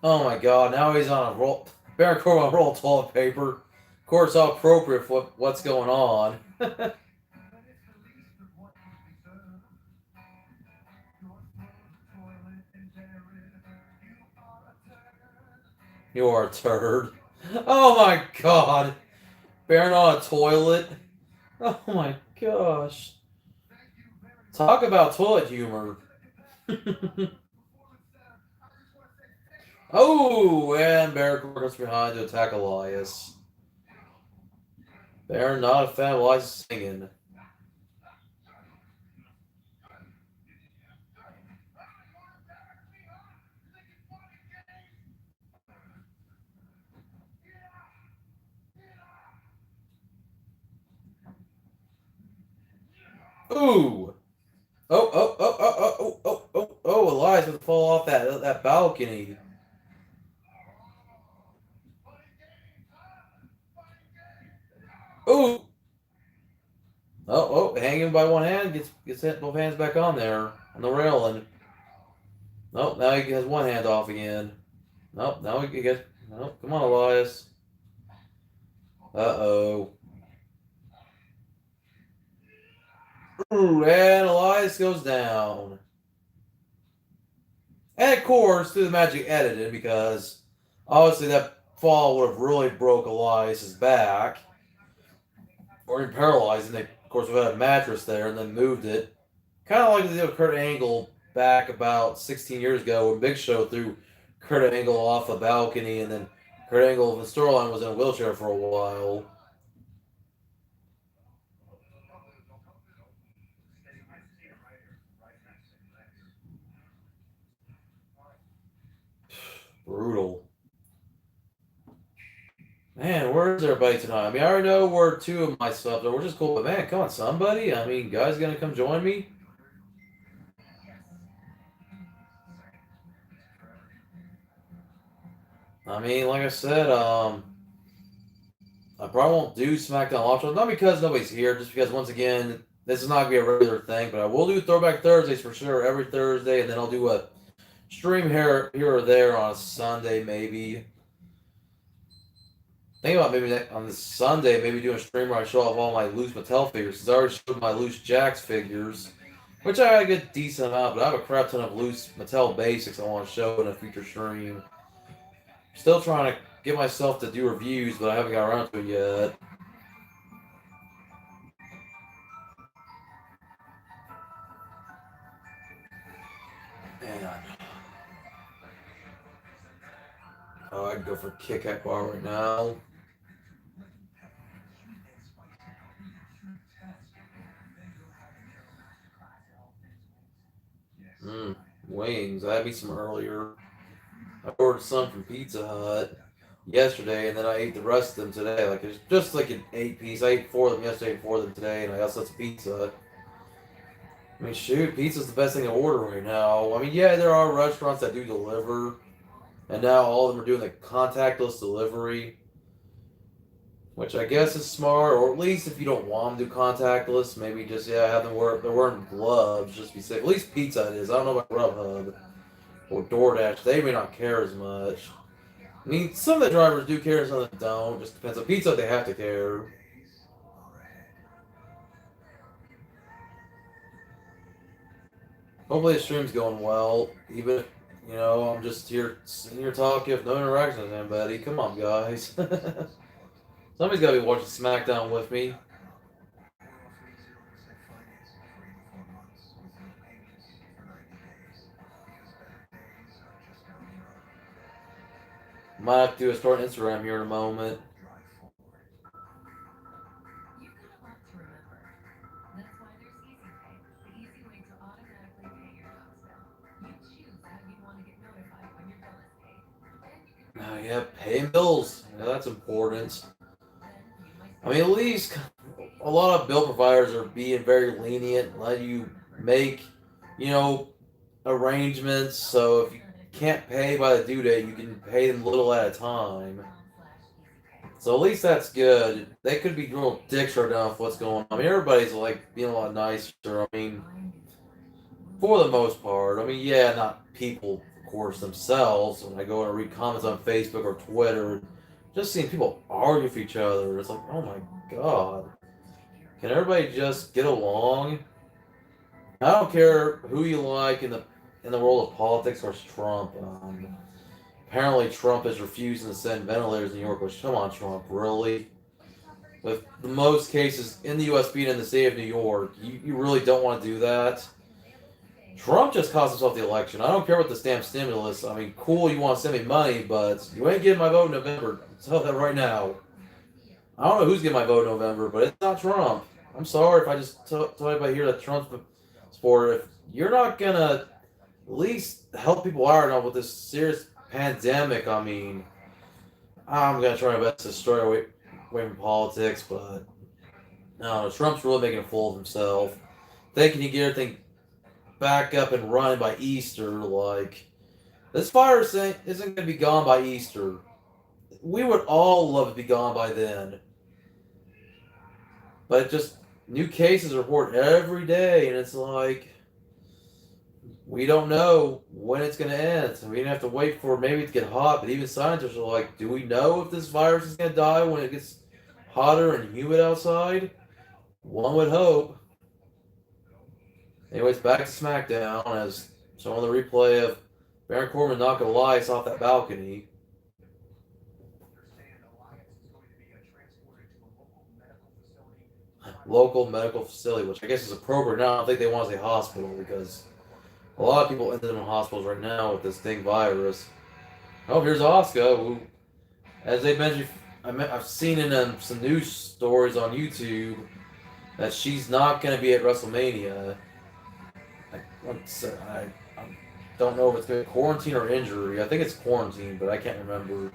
Oh my god, now he's on a roll. Baron Corbin on a roll of toilet paper. Of course, how appropriate for what's going on. You are a turd. Oh my god. Bearing on a toilet. Oh my gosh. Talk about toilet humor. Oh, and Baron comes behind to attack Elias. Baron not a fan of Elias singing. Ooh. Oh, Elias would fall off that balcony. Ooh. Hanging by one hand, gets hit both hands back on there on the railing. Nope, now he has one hand off again. Nope, now he gets. Nope, come on, Elias. Uh-oh. Ooh, and Elias goes down. And of course, through the magic edited, because obviously that fall would have really broke Elias's back. Or even paralyzed, and they, of course, we had a mattress there and then moved it. Kind of like they did with Kurt Angle back about 16 years ago when Big Show threw Kurt Angle off a balcony, and then Kurt Angle, the storyline, was in a wheelchair for a while. Brutal. Man, where's everybody tonight? I mean, I already know where two of my stuff are, which is cool, but man, come on, somebody. I mean, guys gonna come join me? I mean, like I said, I probably won't do SmackDown Live shows, not because nobody's here, just because, once again, this is not going to be a regular thing, but I will do Throwback Thursdays for sure every Thursday, and then I'll do a stream here or there on a Sunday, maybe. Think about maybe on this Sunday, maybe doing a stream where I show off all my loose Mattel figures, because I already showed my loose Jax figures, which I get a decent amount, but I have a crap ton of loose Mattel basics I want to show in a future stream. Still trying to get myself to do reviews, but I haven't got around to it yet. Man. Oh, I'd go for Kit Kat bar right now. Wings. I had me some earlier. I ordered some from Pizza Hut yesterday, and then I ate the rest of them today. Like, it's just like an 8-piece. I ate 4 of them yesterday and 4 of them today, and I also had some Pizza. I mean, shoot, pizza's the best thing to order right now. I mean, yeah, there are restaurants that do deliver, and now all of them are doing the contactless delivery, which I guess is smart, or at least if you don't want them to do contactless, maybe just, have them they're wearing gloves, just be safe. At least Pizza Hut is. I don't know about Grubhub or DoorDash. They may not care as much. I mean, some of the drivers do care, some of them don't. Just depends. On Pizza Hut, they have to care. Hopefully the stream's going well, even if, I'm just here sitting here talking with no interaction with anybody. Come on, guys. Somebody's got to be watching SmackDown with me. Might have to do a start Instagram here in a moment. Oh, yeah, paying bills. Yeah, that's important. I mean, at least a lot of bill providers are being very lenient, let you make, arrangements. So if you can't pay by the due date, you can pay them little at a time. So at least that's good. They could be real dicks right now with what's going on. I mean, everybody's like being a lot nicer. I mean, for the most part. I mean, yeah, not people, of course, themselves. When I go and read comments on Facebook or Twitter, just seeing people argue with each other, it's like, oh my god. Can everybody just get along? I don't care who you like in the world of politics or Trump. apparently Trump is refusing to send ventilators in New York, which, come on, Trump, really? With the most cases in the U.S. being in the state of New York, you really don't want to do that. Trump just cost himself the election. I don't care about the stamp stimulus. I mean, cool, you want to send me money, but you ain't getting my vote in November. I'll tell that right now. I don't know who's getting my vote in November, but it's not Trump. I'm sorry if I just tell anybody here that Trump's for. If you're not going to at least help people out now with this serious pandemic, I mean, I'm going to try my best to stray away from politics, but no, Trump's really making a fool of himself. Thinking he can get everything back up and running by Easter. Like, this virus isn't going to be gone by Easter. We would all love to be gone by then. But just new cases are reported every day, and it's like, we don't know when it's going to end. So we have to wait for maybe it to get hot. But even scientists are like, do we know if this virus is going to die when it gets hotter and humid outside? One would hope. Anyways, back to SmackDown as some of the replay of Baron Corbin knocking Elias off that balcony. Local medical facility, which I guess is appropriate now. I don't think they want to say hospital because a lot of people ended up in hospitals right now with this dang virus. Oh, here's Asuka, who, as they mentioned, I've seen in some news stories on YouTube that she's not going to be at WrestleMania. I don't know if it's going to be quarantine or injury. I think it's quarantine, but I can't remember.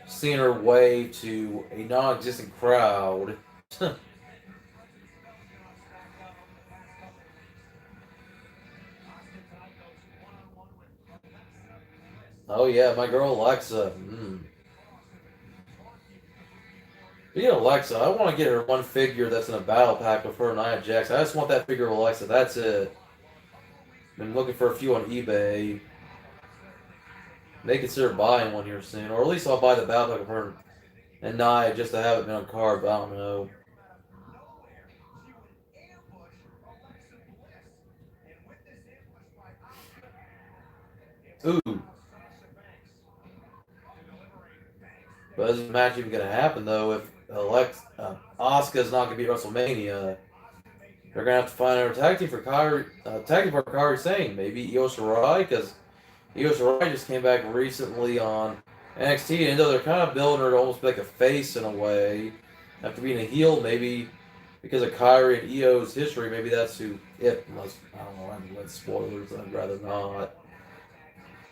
Seeing her way to a non-existent crowd. Oh yeah, my girl Alexa. Speaking of Alexa, I want to get her one figure that's in a battle pack with her and Nia Jax. I just want that figure of Alexa. That's it. Been looking for a few on eBay. May consider buying one here soon, or at least I'll buy the battle pack of her and Nia just to have it on card. But I don't know. Ooh. But is this match even going to happen, though, if Asuka's not going to be at WrestleMania? They're going to have to find a tag team for Kairi Sane. Maybe Io Shirai, because Io Shirai just came back recently on NXT, and though they're kind of building her to almost be like a face in a way, after being a heel, maybe because of Kairi and Io's history, maybe that's who it must. I don't know, I'm with spoilers, I'd rather not.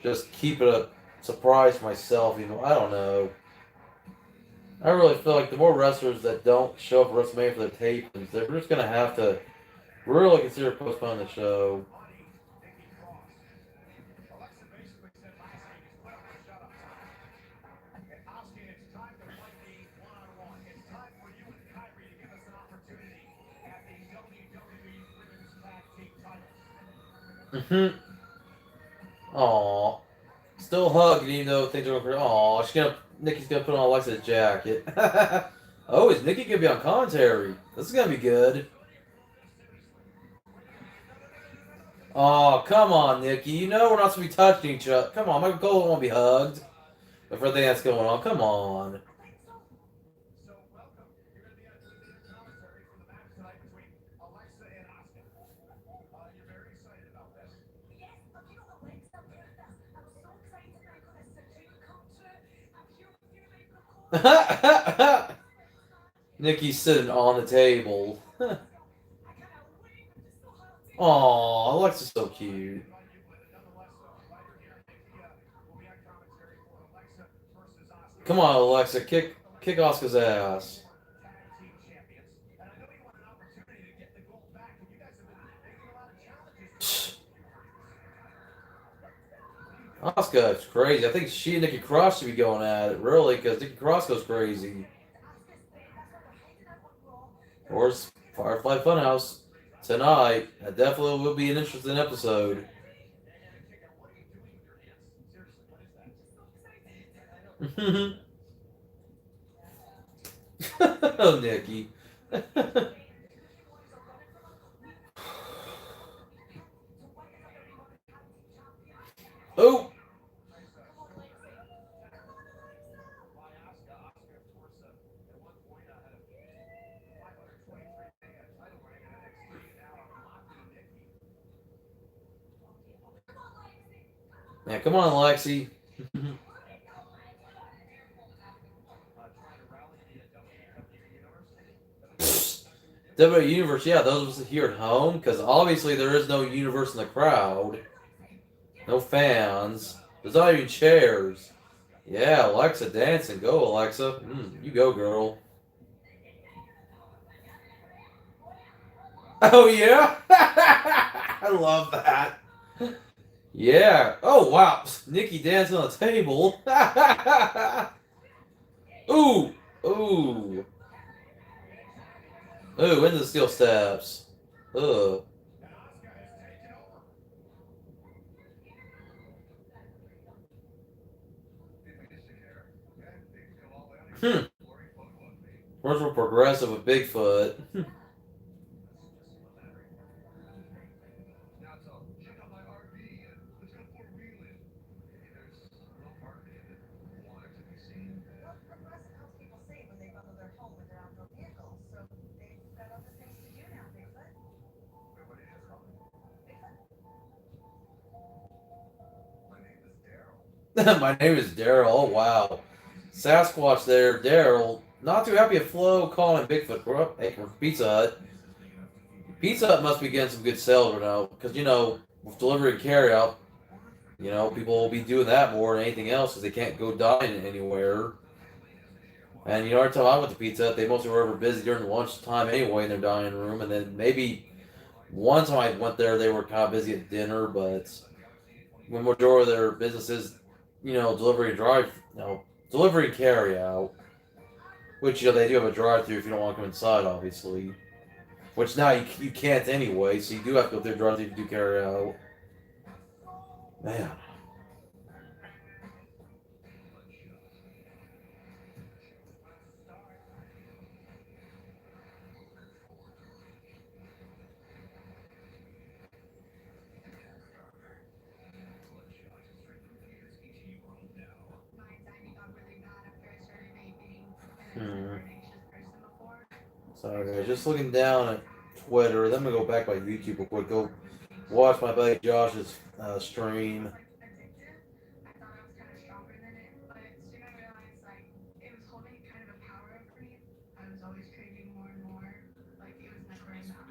Just keep it a surprise for myself, I don't know. I really feel like the more wrestlers that don't show up at WrestleMania for their tapings, they're just going to have to really consider postponing the show. Aww. Still hugging even though things are going. Aww, Nikki's gonna put on Alexa's jacket. Oh, is Nikki gonna be on commentary? This is gonna be good. Oh, come on, Nikki. You know we're not supposed to be touching each other. Come on, Michael Cole won't be hugged. But for everything that's going on, come on. Nikki's sitting on the table. Aw, Alexa's so cute. Come on, Alexa, kick Asuka's ass. Asuka's crazy. I think she and Nikki Cross should be going at it, really, because Nikki Cross goes crazy. Or Firefly Funhouse tonight. That definitely will be an interesting episode. Oh, Nikki. Oh! Yeah, come on, Lexi. WWE Universe, yeah, those of us here at home, because obviously there is no universe in the crowd. No fans. There's not even chairs. Yeah, Alexa dancing. Go, Alexa. You go, girl. Oh, yeah? I love that. Yeah. Oh, wow. Nikki dancing on the table. Ooh. Ooh. Ooh, into the steel steps. Ugh. Hmm. Where's more progressive with Bigfoot? My name is Daryl. Oh, wow. Sasquatch there. Daryl. Not too happy at Flo calling Bigfoot. Hey, from Pizza Hut. Pizza Hut must be getting some good sales right now. Because, with delivery and carry out, people will be doing that more than anything else because they can't go dine anywhere. And, every time I went to Pizza Hut, they mostly were ever busy during lunchtime anyway in their dining room. And then maybe one time I went there, they were kind of busy at dinner, but when majority of their businesses, delivery and delivery and carry out, which, they do have a drive through if you don't want to come inside, obviously. Which now you can't anyway, so you do have to go through the drive through if you do carry out. Man. Hmm. Sorry, guys. Just looking down at Twitter. Then I'm going to go back by YouTube real quick. Go watch my buddy Josh's stream.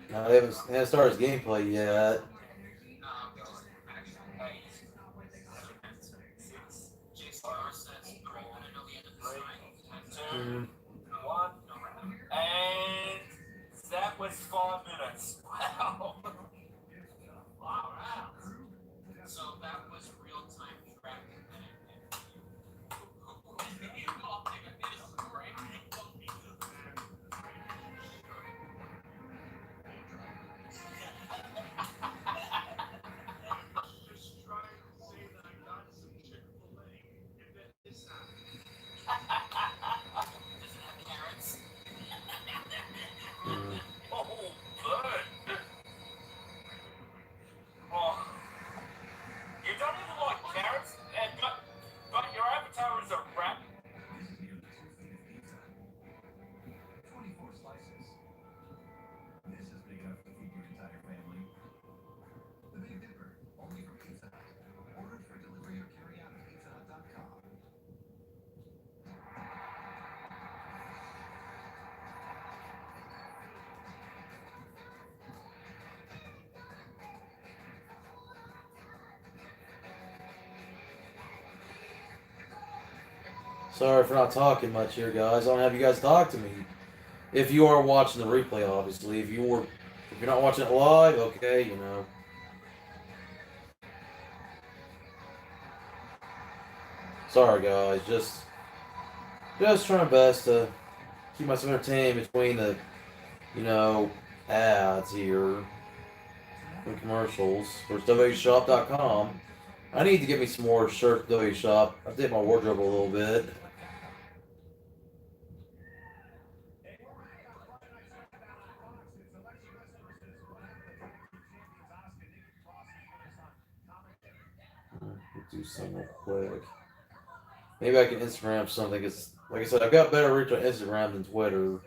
They haven't started his gameplay yet. Mm. And that was 4 minutes. Wow. Wow. So that was real time tracking. Mm. Oh, good. Oh, you don't even like carrots, but your avatar is a rat. Sorry for not talking much here, guys. I don't have you guys talk to me. If you are watching the replay, obviously. If you're not watching it live, okay. Sorry, guys. Just trying my best to keep myself entertained between the, ads here and commercials. For WWEshop.com. I need to get me some more shirts at WWE Shop. Update my wardrobe a little bit. do something real quick. Maybe I can Instagram something. Cause like I said, I've got better reach on Instagram than Twitter.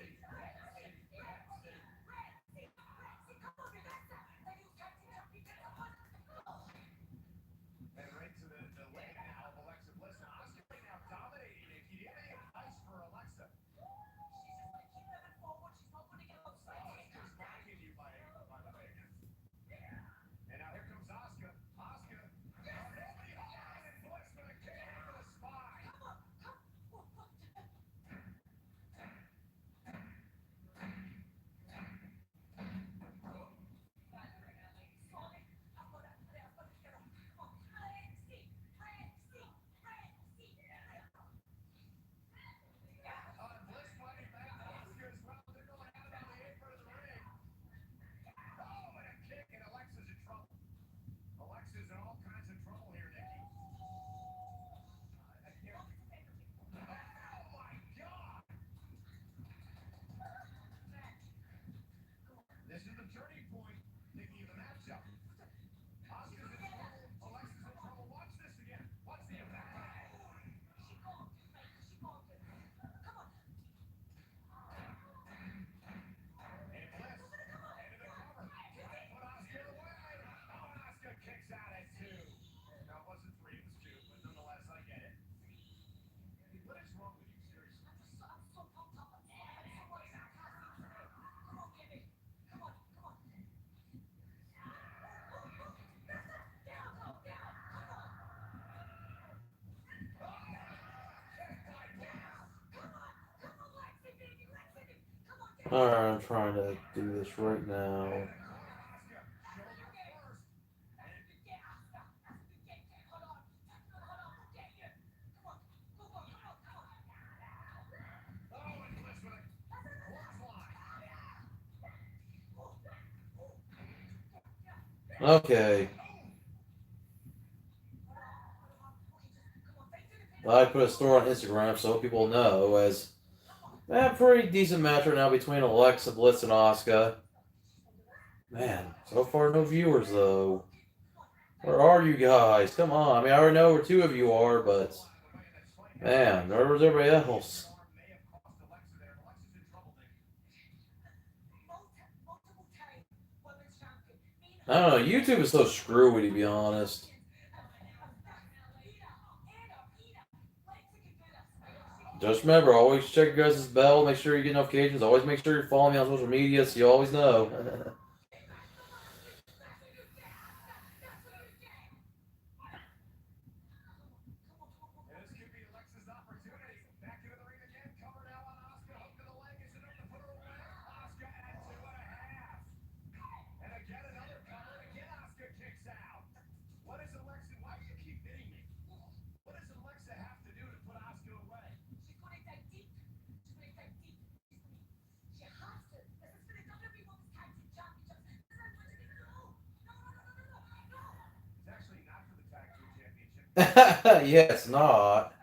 Alright, I'm trying to do this right now. Okay. I put a story on Instagram so people know as a pretty decent match right now between Alexa Bliss and Asuka. Man, so far no viewers though. Where are you guys? Come on. I mean, I already know where two of you are, but man, where's everybody else? I don't know. YouTube is so screwy, to be honest. Just remember, always check your guys' bell. Make sure you get notifications. Always make sure you're following me on social media so you always know. Yes, not.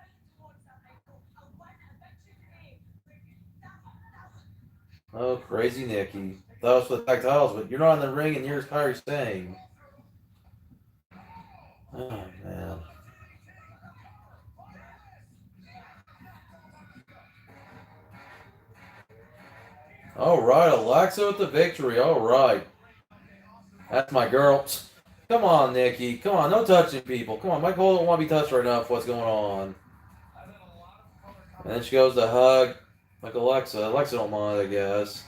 Oh, crazy Nikki. That was for the tag titles, but you're not in the ring and here's Kyrie Sane. Oh, man. All right, Alexa with the victory. All right. That's my girl. Come on, Nikki. Come on, no touching people. Come on, my Cole don't want to be touched right now with what's going on. And then she goes to hug like Alexa. Alexa don't mind, I guess.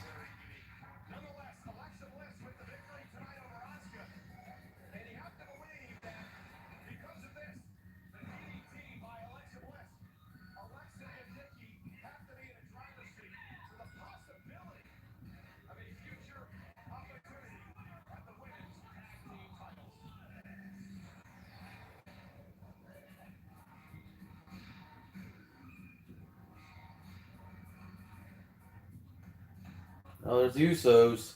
Oh, there's the Usos.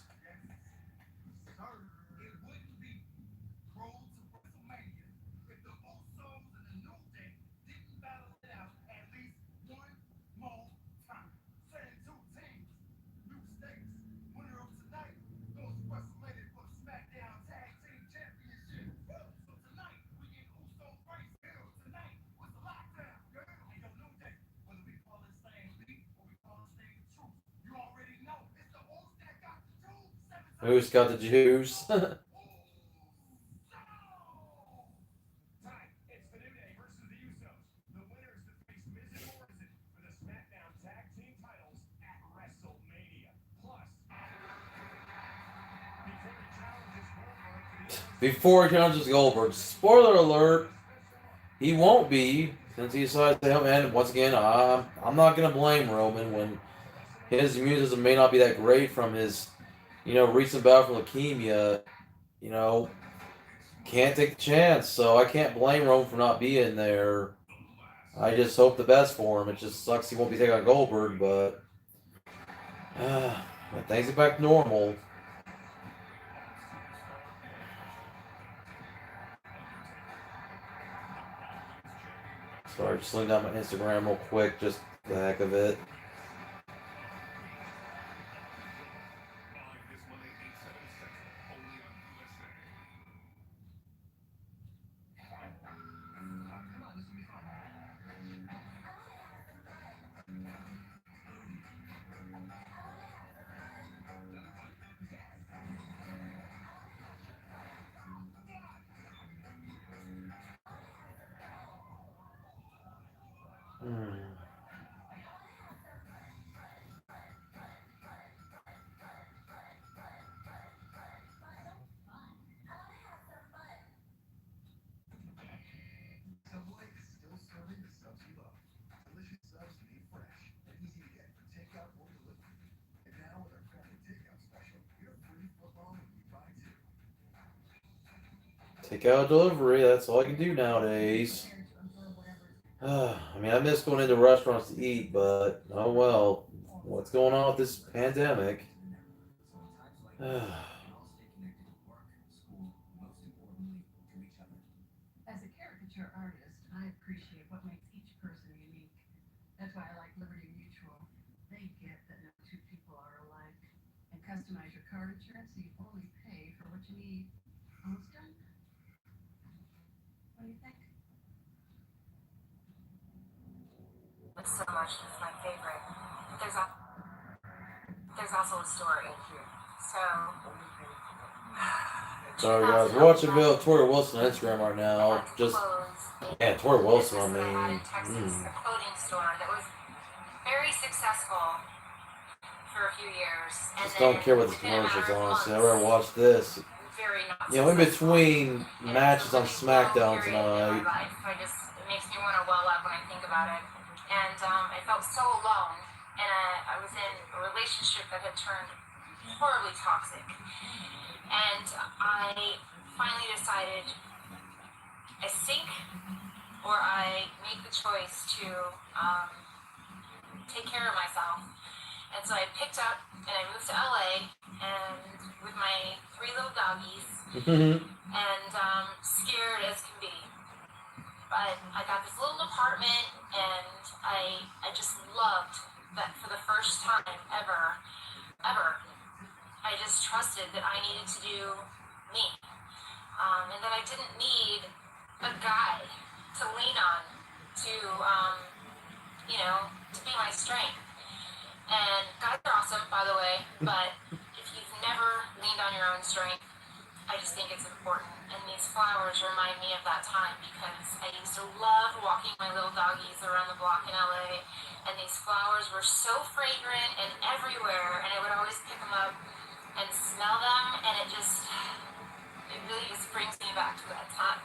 Who's got the juice? Before he challenges Goldberg. Spoiler alert, he won't be since he decided to help. And once again, I'm not going to blame Roman when his immune system may not be that great from his, recent bout from leukemia. You know, can't take the chance, so I can't blame Roman for not being there. I just hope the best for him. It just sucks he won't be taking on Goldberg, but things get back to normal. Sorry, just looking down my Instagram real quick, just the heck of it. Take out delivery, that's all I can do nowadays. I mean, I miss going into restaurants to eat, but oh well. What's going on with this pandemic? So much. It's my favorite. There's also a story. So. Sorry guys, we're watching a video of Tori Wilson on Instagram right now. Tori Wilson, I mean. A clothing store that was very successful for a few years. Just don't care about the commercials, honestly. I'd rather watch this. In between matches on SmackDown tonight. It makes me want to well up when I think about it. And I felt so alone. And I was in a relationship that had turned horribly toxic. And I finally decided I sink or I make the choice to take care of myself. And so I picked up and I moved to LA and with my 3 little doggies and scared as can be. But I got this little apartment and I just loved that for the first time ever, I just trusted that I needed to do me. And that I didn't need a guy to lean on to be my strength. And guys are awesome, by the way, but if you've never leaned on your own strength, I just think it's important. And these flowers remind me of that time because I used to love walking my little doggies around the block in LA, and these flowers were so fragrant and everywhere, and I would always pick them up and smell them, and it really just brings me back to that time.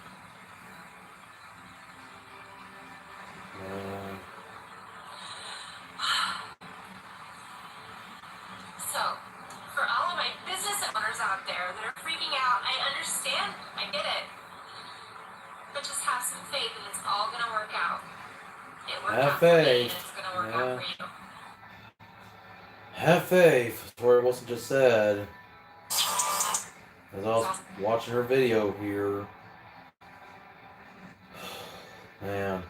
So, for all of my business owners out there that are freaking out, I understand, I get it. But just have some faith that it's all going to work out. It worked out for me, and it's going to work out for you. Have faith, Tori Wilson just said. As I was watching her video here. Man.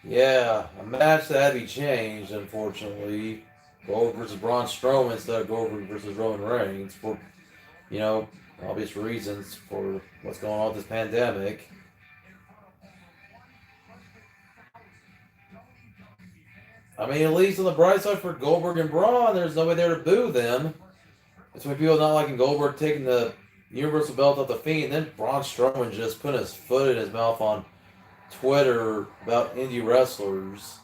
Yeah, a match that had to be changed, unfortunately. Goldberg versus Braun Strowman instead of Goldberg versus Roman Reigns for, you know, obvious reasons for what's going on with this pandemic. I mean, at least on the bright side for Goldberg and Braun, there's nobody there to boo them. It's when people not liking Goldberg taking the Universal belt off the Fiend, and then Braun Strowman just putting his foot in his mouth on Twitter about indie wrestlers.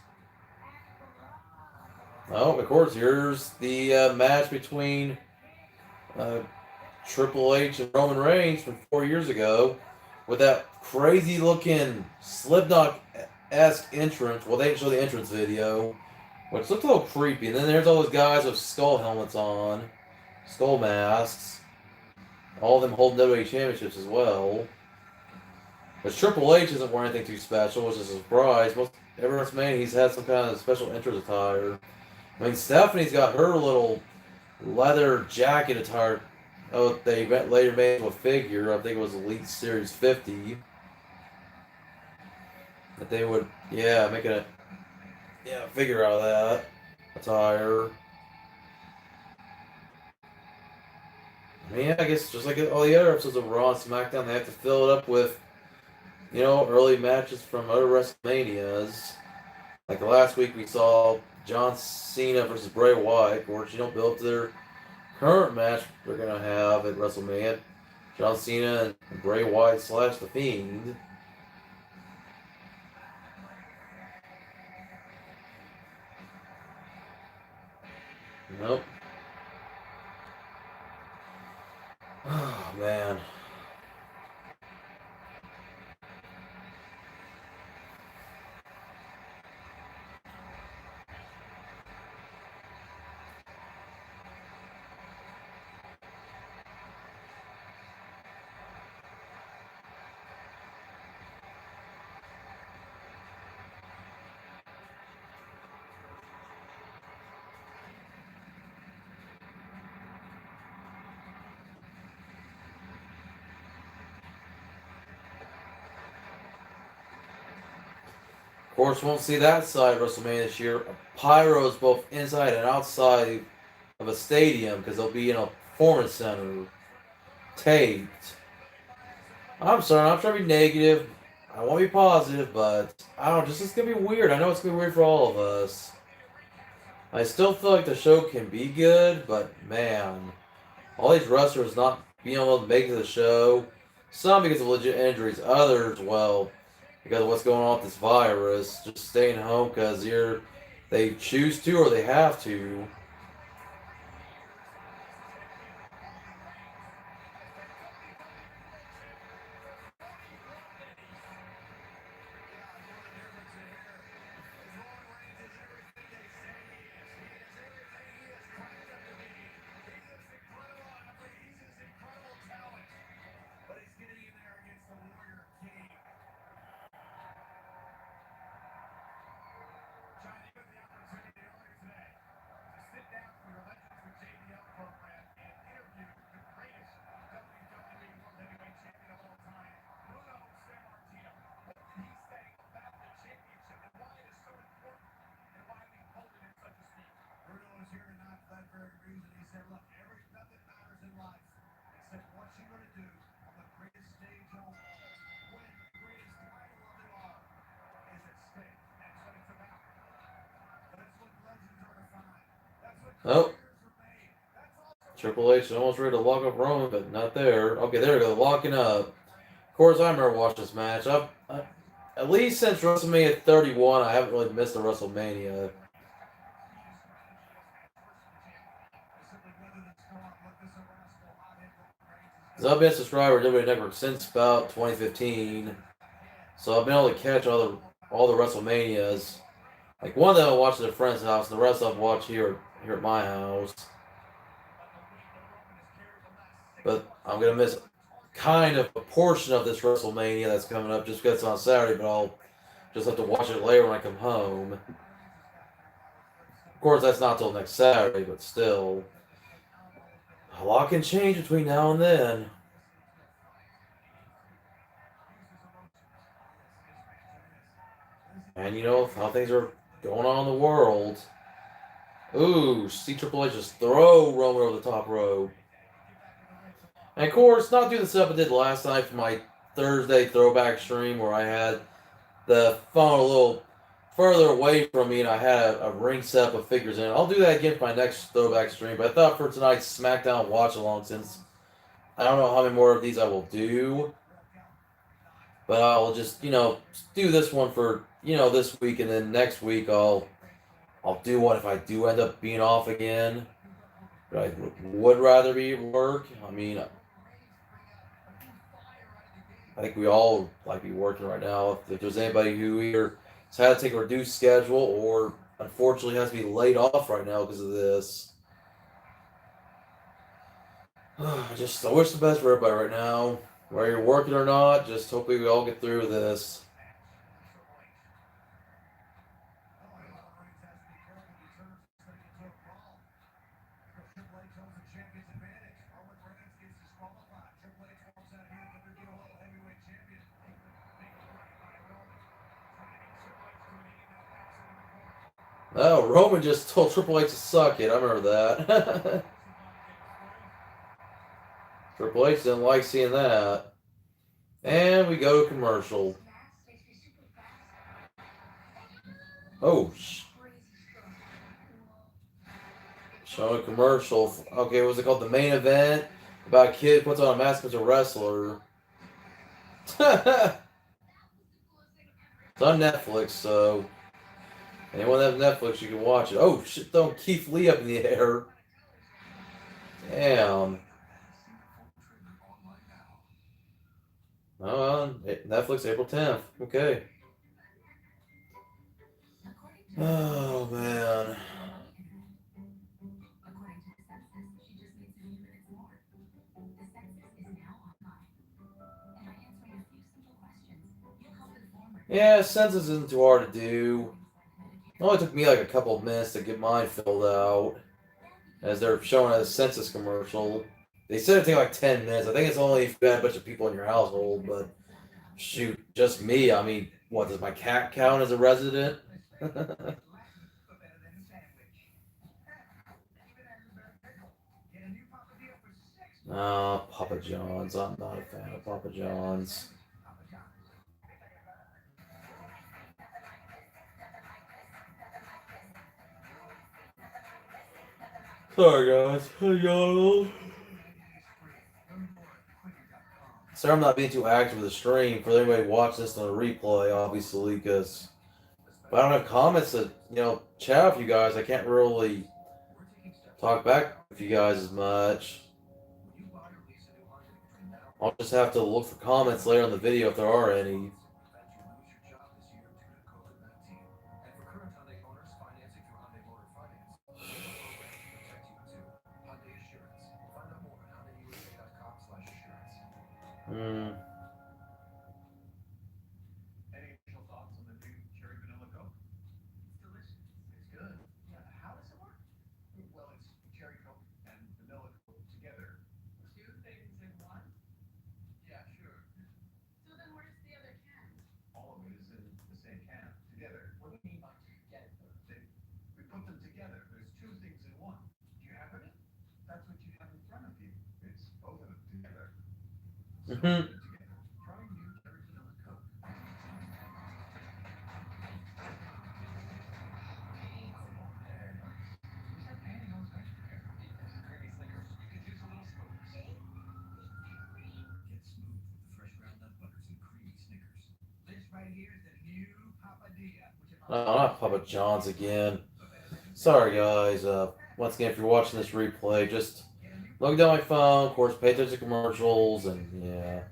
Oh, of course, here's the match between uh, Triple H and Roman Reigns from 4 years ago with that crazy looking Slipknot esque entrance. Well, they didn't show the entrance video, which looked a little creepy. And then there's all those guys with skull helmets on, skull masks. All of them holding WWE championships as well. But Triple H isn't wearing anything too special, which is a surprise. Most every WrestleMania he's had some kind of special entrance attire. I mean, Stephanie's got her little leather jacket attire. Oh, they later made into a figure. I think it was Elite Series 50. That they would, yeah, make a figure out of that attire. I mean, yeah, I guess just like all the other episodes of Raw and SmackDown, they have to fill it up with, early matches from other WrestleManias. Like the last week we saw John Cena versus Bray Wyatt. Of course, build up to their current match they're going to have at WrestleMania. John Cena and Bray Wyatt / The Fiend. Nope. Oh, man. Of course, won't see that side of WrestleMania this year. Pyros both inside and outside of a stadium because they'll be in a performance center taped. I'm sorry, I'm trying to be negative. I want to be positive, but I don't know, just it's gonna be weird. I know it's gonna be weird for all of us. I still feel like the show can be good, but man, all these wrestlers not being able to make it to the show. Some because of legit injuries, others, well, because of what's going on with this virus, just staying home because they choose to or they have to. Oh, Triple H is almost ready to lock up Roman, but not there. Okay, there we go, locking up. Of course, I remember watching this match. At least since WrestleMania 31, I haven't really missed a WrestleMania. Because I've been a subscriber to WWE Network since about 2015, so I've been able to catch all the WrestleManias. Like one of them I watched at a friend's house, and the rest I've watched here at my house. But I'm gonna miss kind of a portion of this WrestleMania that's coming up just because it's on Saturday, but I'll just have to watch it later when I come home. Of course, that's not till next Saturday, but still. A lot can change between now and then. And you know how things are going on in the world. Ooh, see Triple H just throw Roman over the top rope. And of course, not do the stuff I did last night for my Thursday throwback stream where I had the phone a little further away from me and I had a ring set with figures in it. I'll do that again for my next throwback stream, but I thought for tonight's SmackDown watch along, since I don't know how many more of these I will do, but I'll just, do this one for, this week, and then next week I'll do one if I do end up being off again. But I would rather be at work. I mean, I think we all like be working right now. If there's anybody who either has had to take a reduced schedule or unfortunately has to be laid off right now because of this, I wish the best for everybody right now. Whether you're working or not, just hopefully we all get through this. Oh, Roman just told Triple H to suck it. I remember that. Triple H didn't like seeing that. And we go to commercial. Oh, showing a commercial. Okay, what's it called? The main event about a kid puts on a mask as a wrestler. It's on Netflix, so anyone that has Netflix, you can watch it. Oh shit! Throwing Keith Lee up in the air. Damn. Oh, Netflix, April 10th. Okay. Oh man. Yeah, census isn't too hard to do. It only took me like a couple of minutes to get mine filled out, as they're showing a census commercial. They said it'd take like 10 minutes. I think it's only if you had a bunch of people in your household, but shoot, just me. I mean, what, does my cat count as a resident? Papa John's. I'm not a fan of Papa John's. Sorry, guys. Sorry I'm not being too active with the stream. For anybody watching this on a replay, obviously, because if I don't have comments to, chat with you guys, I can't really talk back with you guys as much. I'll just have to look for comments later in the video if there are any. Hmm. Mm-hmm. No, not Papa John's again. Sorry, guys. Once again, if you're watching this replay, just look down my phone. Of course, pay attention to commercials, and yeah.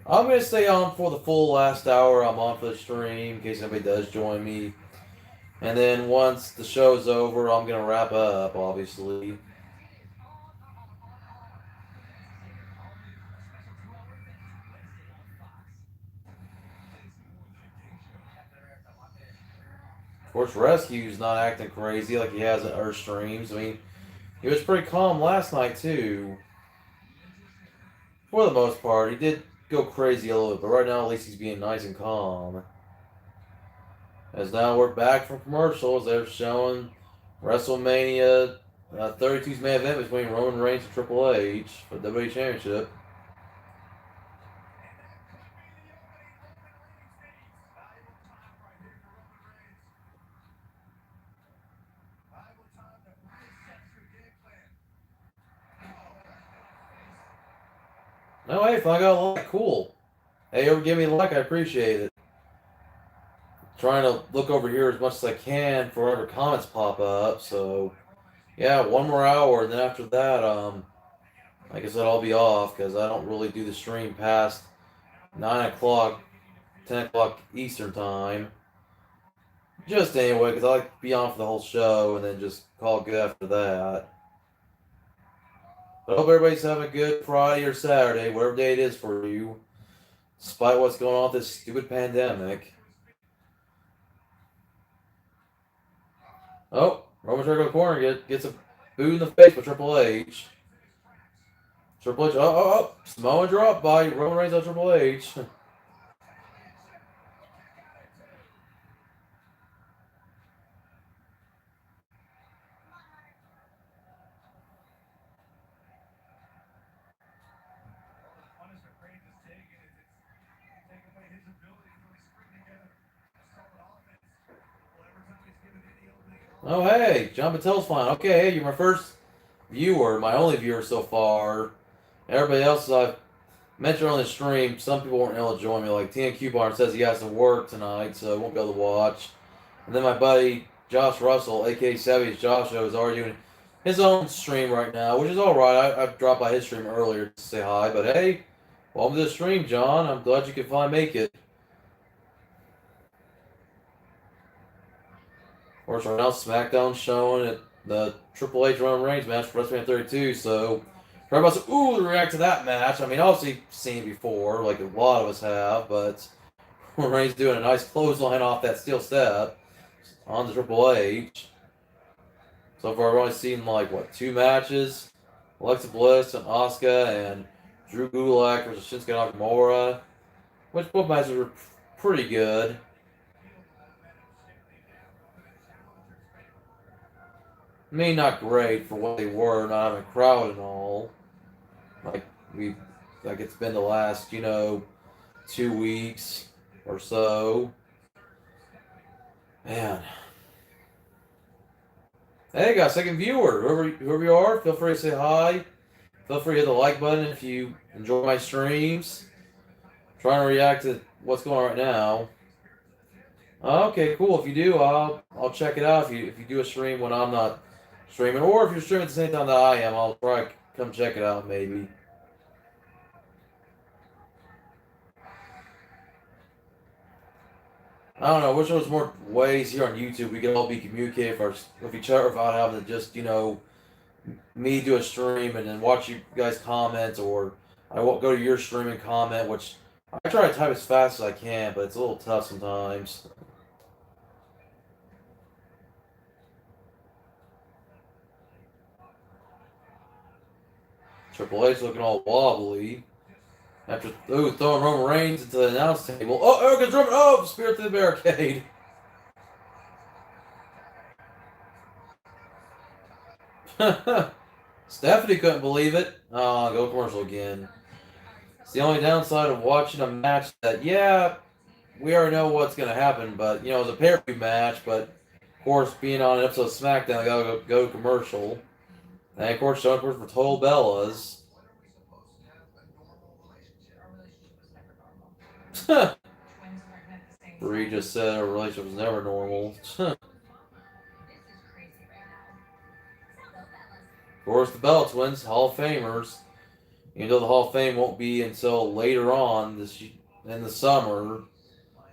I'm gonna stay on for the full last hour. I'm on for the stream in case anybody does join me. And then once the show's over, I'm gonna wrap up, obviously. Of course, Rescue's not acting crazy like he has at our streams. I mean, he was pretty calm last night, too. For the most part, he did go crazy a little bit, but right now, at least he's being nice and calm. As now we're back from commercials. They're showing WrestleMania 32's main event between Roman Reigns and Triple H for the WWE Championship. No, hey, if I got a like, cool. Hey, ever give me a like, I appreciate it. Trying to look over here as much as I can for whatever comments pop up. So, yeah, one more hour, and then after that, like I said, I'll be off because I don't really do the stream past 9 o'clock, 10 o'clock Eastern time. Just anyway, because I like to be on for the whole show and then just call it good after that. But I hope everybody's having a good Friday or Saturday, whatever day it is for you, despite what's going on with this stupid pandemic. Oh, Roman trying to go to the corner, gets a boot in the face by Triple H. Triple H, Samoan drop by Roman Reigns on Triple H. Oh, hey, John Patel's fine. Okay, hey, you're my first viewer, my only viewer so far. Everybody else I've mentioned on the stream, some people weren't able to join me. Like TNQ Barn says he has to work tonight, so he won't be able to watch. And then my buddy Josh Russell, aka Savage Joshua, is already doing his own stream right now, which is alright. I dropped by his stream earlier to say hi, but hey, welcome to the stream, John. I'm glad you could finally make it. Of course, right now SmackDown showing it, the Triple H Roman Reigns match for WrestleMania 32, so everybody's ooh react to that match. I mean, obviously seen it before, like a lot of us have, but Roman Reigns doing a nice clothesline off that steel step on the Triple H. So far, I've only seen like what 2 matches: Alexa Bliss and Asuka, and Drew Gulak versus Shinsuke Nakamura, which both matches were pretty good. I mean, not great for what they were, not having a crowd and all. Like it's been the last 2 weeks or so. Man. Hey, got a second viewer. Whoever you are, feel free to say hi. Feel free to hit the like button if you enjoy my streams. I'm trying to react to what's going on right now. Okay, cool. If you do, I'll check it out. If you do a stream when I'm not streaming, or if you're streaming at the same time that I am, I'll try to come check it out maybe. I don't know. I wish there was more ways here on YouTube we could all be communicating with each other without having to just me do a stream and then watch you guys comment, or I won't go to your stream and comment, which I try to type as fast as I can, but it's a little tough sometimes. Triple H looking all wobbly after throwing Roman Reigns into the announce table. Oh, Erica's Roman! Oh, spear through the barricade. Stephanie couldn't believe it. Oh, go commercial again. It's the only downside of watching a match that, yeah, we already know what's going to happen, but, it's a pay-per-view match, but, of course, being on an episode of SmackDown, I got to go commercial. And, of course, showing for Total Bellas. Bree just said our relationship was never normal. Of course, the Bella Twins, Hall of Famers. Even though the Hall of Fame won't be until later on in the summer,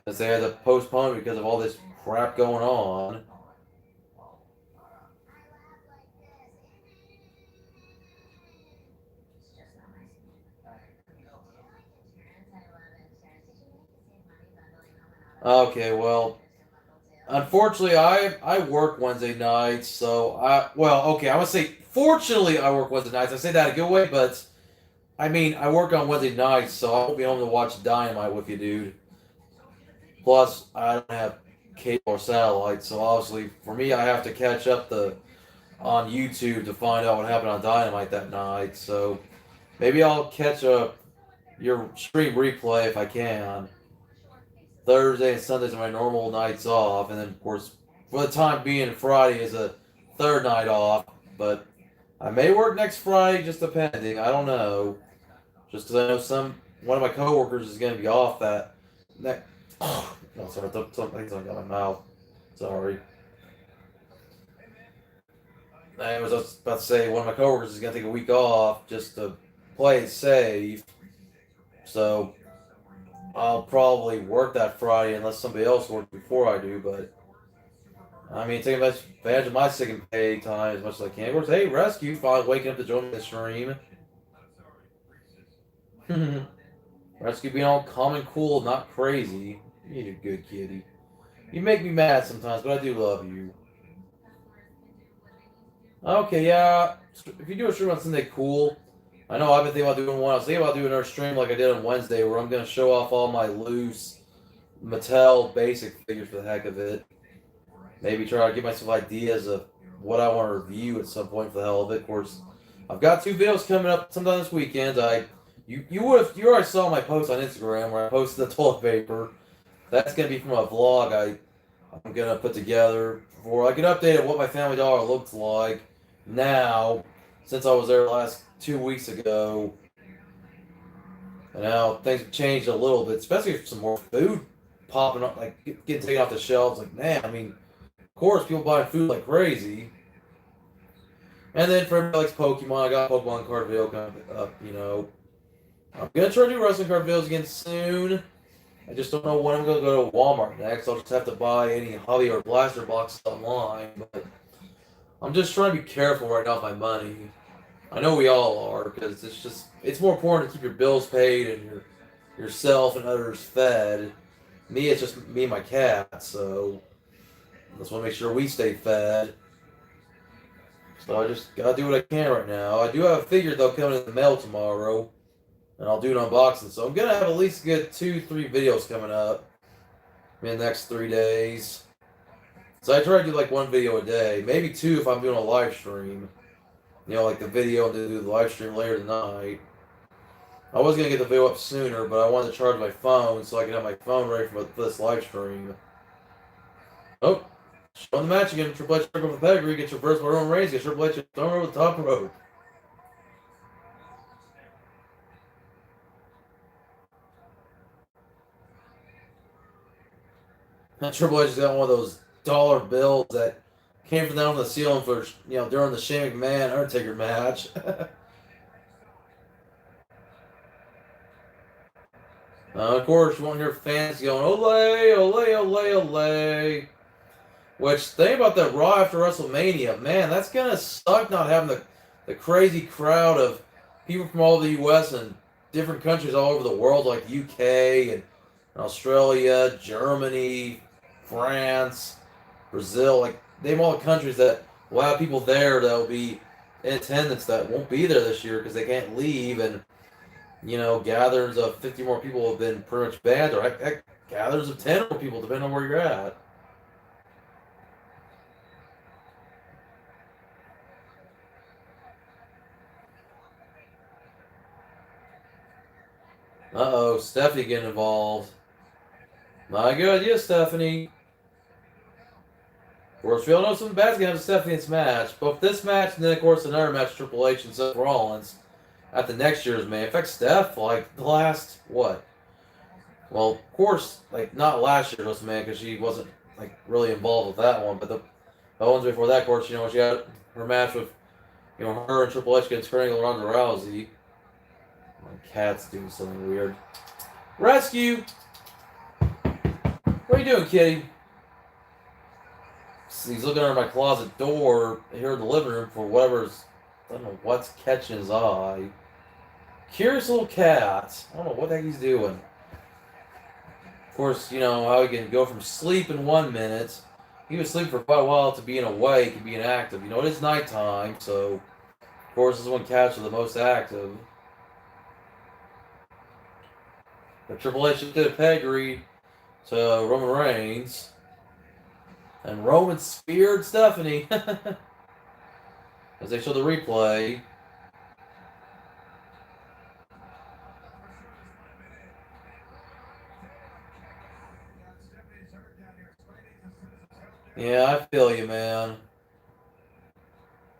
as they had to postpone because of all this crap going on. Okay, well, unfortunately, I work Wednesday nights, so I'm gonna say fortunately I work Wednesday nights. I say that in a good way, but I mean I work on Wednesday nights, so I won't be home to watch Dynamite with you, dude. Plus, I don't have cable or satellite. So obviously, for me, I have to catch up on YouTube to find out what happened on Dynamite that night. So maybe I'll catch up your stream replay if I can. Thursday and Sundays are my normal nights off, and then of course, for the time being, Friday is a third night off. But I may work next Friday, just depending. I don't know. Just because I know one of my coworkers is going to be off that. Oh, sorry, something's on my mouth. Sorry. I was about to say one of my coworkers is going to take a week off just to play it safe. So I'll probably work that Friday unless somebody else works before I do. But I mean, take advantage of my sick and pay time as much as I can. Of course, hey, Rescue, finally waking up to join the stream. Rescue being all calm and cool, not crazy. You're a good kitty. You make me mad sometimes, but I do love you. Okay, yeah. If you do a stream on Sunday, cool. I know I've been thinking about doing one. I was thinking about doing another stream like I did on Wednesday, where I'm going to show off all my loose Mattel basic figures for the heck of it. Maybe try to give myself ideas of what I want to review at some point for the hell of it. Of course, I've got 2 videos coming up sometime this weekend. You already saw my post on Instagram where I posted the toilet paper. That's gonna be from a vlog I'm gonna put together for I can update what my Family Dollar looks like now since I was there last 2 weeks ago. And now things have changed a little bit, especially if some more food popping up, like getting taken off the shelves. Like, man, I mean, of course, people buying food like crazy. And then for everybody likes Pokemon, I got Pokemon card video coming up, I'm going to try to do wrestling card videos again soon. I just don't know when I'm going to go to Walmart next. I'll just have to buy any hobby or blaster boxes online. But I'm just trying to be careful right now with my money. I know we all are, because it's more important to keep your bills paid and yourself and others fed. Me, it's just me and my cat, so I just want to make sure we stay fed. So I just gotta do what I can right now. I do have a figure though coming in the mail tomorrow, and I'll do an unboxing. So I'm gonna have at least good 2-3 videos coming up in the next 3 days. So I try to do like 1 video a day, maybe 2 if I'm doing a live stream. Like the video and do the live stream later tonight. I was gonna get the video up sooner, but I wanted to charge my phone so I can have my phone ready for this live stream. Oh. Showing the match again, Triple H took over the pedigree, gets reversed by Roman Reigns, gets Triple H thrown over the top rope. And Triple H got one of those dollar bills that came from down from the ceiling for, during the Shane McMahon Undertaker match. Of course, you won't hear fans going, "Olay, olay, olay, olay." Which, think about that Raw after WrestleMania. Man, that's going to suck not having the crazy crowd of people from all over the U.S. and different countries all over the world, like the UK and Australia, Germany, France, Brazil. Like, name all the countries that will have people there that will be in attendance that won't be there this year because they can't leave. And, gatherings of 50 more people have been pretty much banned, or heck, gatherings of 10 more people, depending on where you're at. Uh-oh, Stephanie getting involved. My good idea, Stephanie. Of course, we all know something bad's going to happen to Stephanie in this match. Both this match and then, of course, another match, Triple H and Seth Rollins at the next year's May. In fact, Steph, like, the last, what? Well, of course, like, not last year's WrestleMania because she wasn't, like, really involved with that one. But the ones before that, of course, she had her match with, her and Triple H getting strangled Ronda Rousey. My cat's doing something weird. Rescue! What are you doing, kitty? He's looking under my closet door here in the living room for whatever's, I don't know what's catching his eye. Curious little cat. I don't know what the heck he's doing. Of course, how he can go from sleep in 1 minute. He was sleeping for quite a while to being awake and being active. It is nighttime, so of course this is when cats are the most active. But Triple H did a pedigree to Roman Reigns. And Roman speared Stephanie. As they show the replay. Yeah, I feel you, man.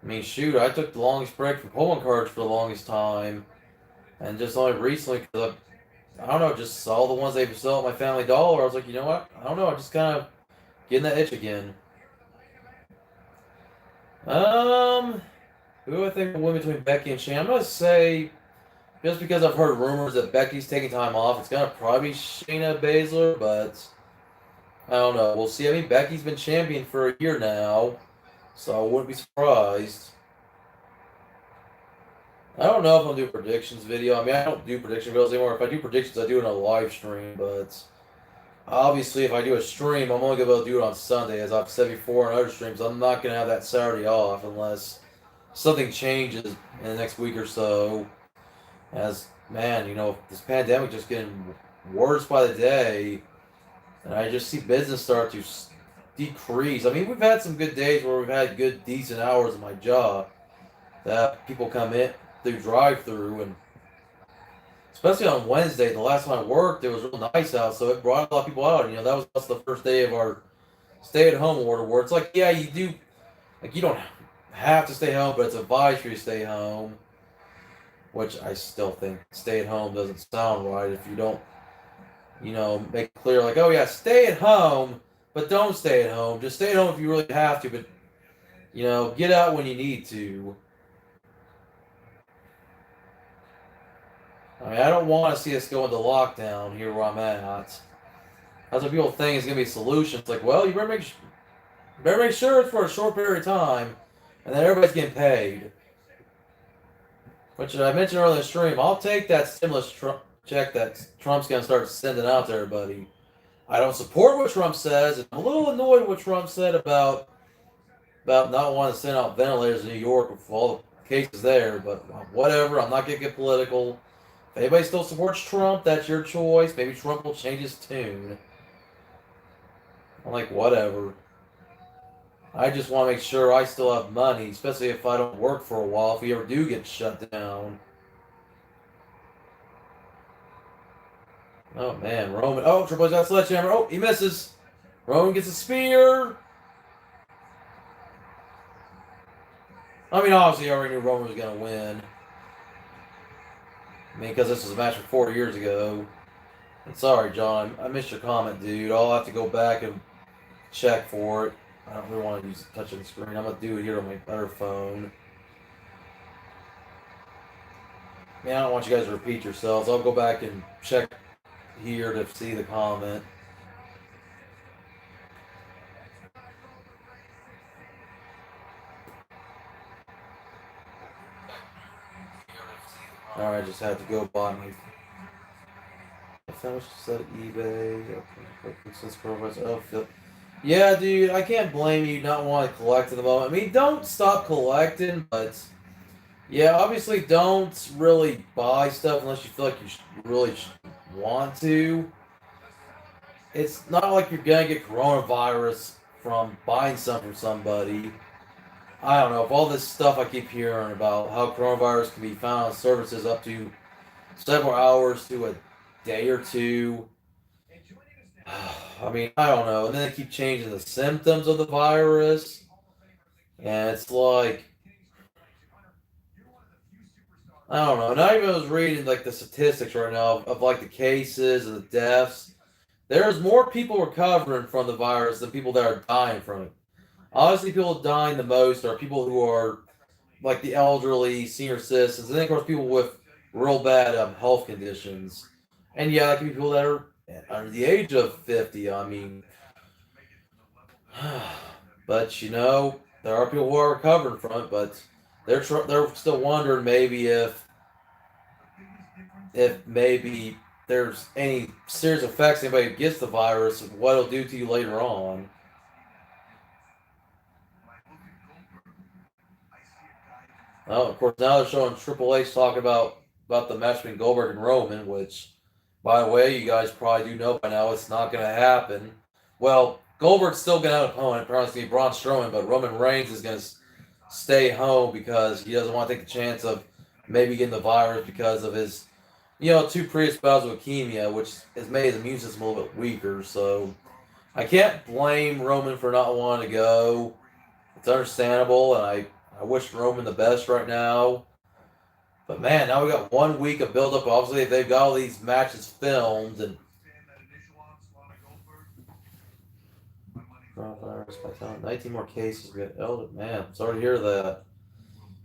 I mean, shoot, I took the longest break from pulling cards for the longest time. And just only recently, because I don't know, just saw the ones they sell at my Family Dollar. I was like, you know what? I don't know. I just kind of getting that itch again. Who do I think will win between Becky and Shayna? I'm going to say, just because I've heard rumors that Becky's taking time off, it's going to probably be Shayna Baszler, but I don't know. We'll see. I mean, Becky's been champion for a year now, so I wouldn't be surprised. I don't know if I'll do a predictions video. I mean, I don't do prediction videos anymore. If I do predictions, I do it on a live stream, but obviously, if I do a stream, I'm only going to be able to do it on Sunday. As I've said before in other streams, I'm not going to have that Saturday off unless something changes in the next week or so. As, man, you know, this pandemic just getting worse by the day, and I just see business start to decrease. I mean, we've had some good days where we've had good, decent hours in my job that people come in through drive-through, and especially on Wednesday, the last time I worked, it was real nice out, so it brought a lot of people out. And, you know, that was also the first day of our stay-at-home order, where it's like, yeah, you do, like, you don't have to stay home, but it's advised for you to stay home, which I still think stay-at-home doesn't sound right if you don't, you know, make it clear, like, oh, yeah, stay at home, but don't stay at home. Just stay at home if you really have to, but, you know, get out when you need to. I mean, I don't want to see us go into lockdown here where I'm at. That's what people think is going to be a solution. It's like, well, you better make sure it's for a short period of time, and then everybody's getting paid. Which I mentioned earlier in the stream, I'll take that stimulus check that Trump's going to start sending out to everybody. I don't support what Trump says, and I'm a little annoyed with what Trump said about not wanting to send out ventilators in New York with all the cases there, but whatever, I'm not going to get political. If anybody still supports Trump, that's your choice. Maybe Trump will change his tune. I'm like, whatever. I just want to make sure I still have money, especially if I don't work for a while, if we ever do get shut down. Oh, man, Roman. Oh, Triple H's got a sledgehammer. Oh, he misses. Roman gets a spear. I mean, obviously, I already knew Roman was going to win. I mean, because this was a match from 4 years ago. And sorry, John, I missed your comment, dude. I'll have to go back and check for it. I don't really want to use touching the screen. I'm going to do it here on my other phone. Man, I don't want you guys to repeat yourselves. I'll go back and check here to see the comment. Alright, I just had to go buy my. I finished at eBay. Yeah, dude, I can't blame you not wanting to collect at the moment. I mean, don't stop collecting, but yeah, obviously don't really buy stuff unless you feel like you really want to. It's not like you're gonna get coronavirus from buying something from somebody. I don't know, if all this stuff I keep hearing about how coronavirus can be found on services up to several hours to a day or two. I mean, I don't know. And then they keep changing the symptoms of the virus. And it's like, I don't know. Not even I was reading like the statistics right now of like the cases and the deaths. There's more people recovering from the virus than people that are dying from it. Obviously, people dying the most are people who are like the elderly, senior citizens, and then of course people with real bad health conditions. And yeah, that can be people that are under the age of 50. I mean, but you know, there are people who are recovering from it, but they're still wondering maybe if maybe there's any serious effects anybody who gets the virus, what it'll do to you later on. Well, of course, now they're showing Triple H talking about the match between Goldberg and Roman, which, by the way, you guys probably do know by now it's not going to happen. Well, Goldberg's still going to have an opponent. Probably going to be Braun Strowman, but Roman Reigns is going to stay home because he doesn't want to take the chance of maybe getting the virus because of his, 2 previous bouts of leukemia, which has made his immune system a little bit weaker. So I can't blame Roman for not wanting to go. It's understandable, and I wish Roman the best right now. But man, now we got 1 week of build up. Obviously, they've got all these matches filmed and 19 more cases. We got elder man. Sorry to hear that.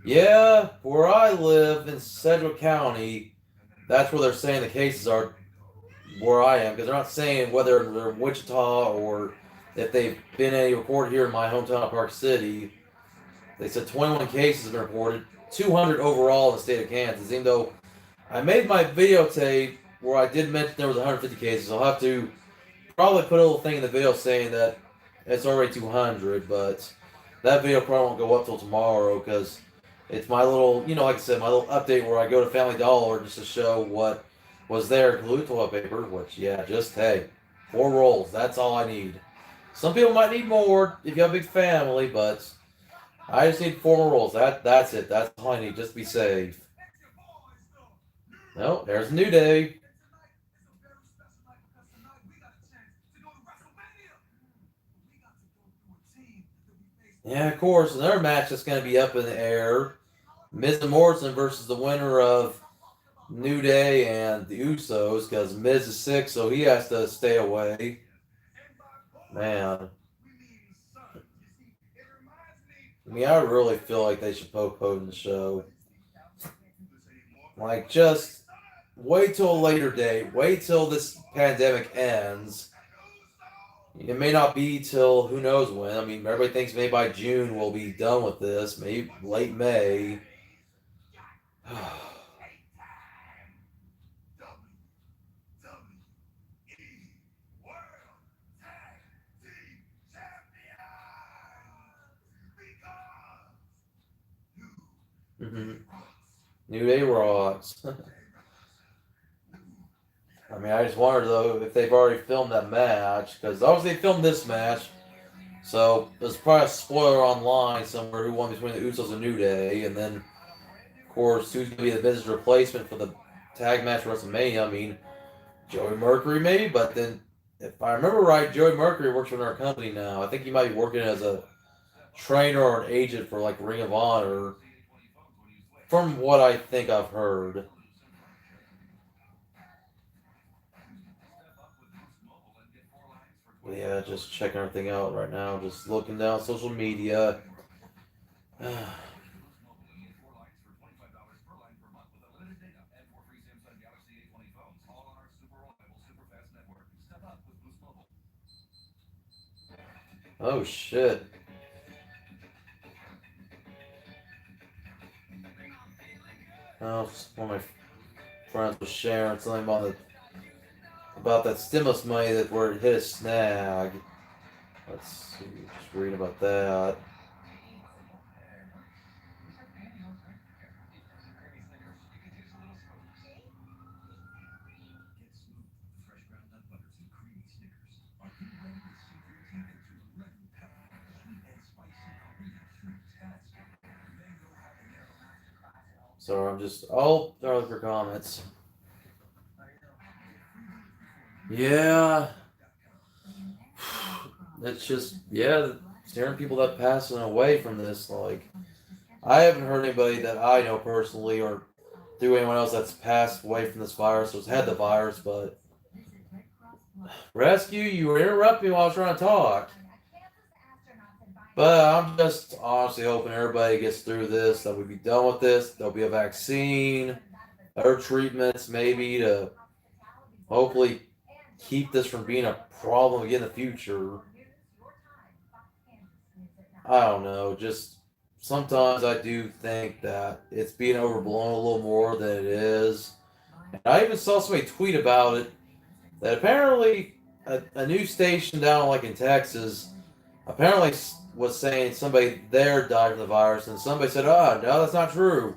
Yeah, where I live in Sedgwick County, that's where they're saying the cases are. Where I am, because they're not saying whether they're in Wichita or if they've been any reported here in my hometown of Park City. They said 21 cases have been reported, 200 overall in the state of Kansas. Even though I made my videotape where I did mention there was 150 cases, I'll have to probably put a little thing in the video saying that it's already 200, but that video probably won't go up till tomorrow because it's my little, like I said, my little update where I go to Family Dollar just to show what was there, glue toilet paper, which, yeah, just, hey, 4 rolls, that's all I need. Some people might need more if you have a big family, but I just need 4 more rolls. That's it. That's all I need, just to be safe. No, there's a New Day. Yeah, of course, another match that's going to be up in the air. Miz and Morrison versus the winner of New Day and the Usos, because Miz is sick, so he has to stay away. Man. I mean, I really feel like they should postpone the show. Like, just wait till a later date. Wait till this pandemic ends. It may not be till who knows when. I mean, everybody thinks maybe by June we'll be done with this. Maybe late May. New Day rocks. I mean, I just wonder though if they've already filmed that match, because obviously they filmed this match, so there's probably a spoiler online somewhere who won between the Usos and New Day, and then of course who's gonna be the Miz's replacement for the tag match for WrestleMania. I mean, Joey Mercury maybe, but then if I remember right, Joey Mercury works for our company now. I think he might be working as a trainer or an agent for like Ring of Honor, from what I think I've heard. But yeah, just checking everything out right now. Just looking down social media. Oh shit. Oh, one of my friends was sharing something about that stimulus money that where it hit a snag. Let's see, just reading about that. So I'm just looking for comments. Yeah. It's just, yeah, staring people that passing away from this. Like, I haven't heard anybody that I know personally or through anyone else that's passed away from this virus or has had the virus, but Rescue, you were interrupting me while I was trying to talk. But I'm just honestly hoping everybody gets through this, that we be done with this. There'll be a vaccine, other treatments maybe to hopefully keep this from being a problem again in the future. I don't know, just sometimes I do think that it's being overblown a little more than it is. And I even saw somebody tweet about it that apparently a news station down like in Texas apparently was saying somebody there died from the virus, and somebody said, "Oh, no, that's not true.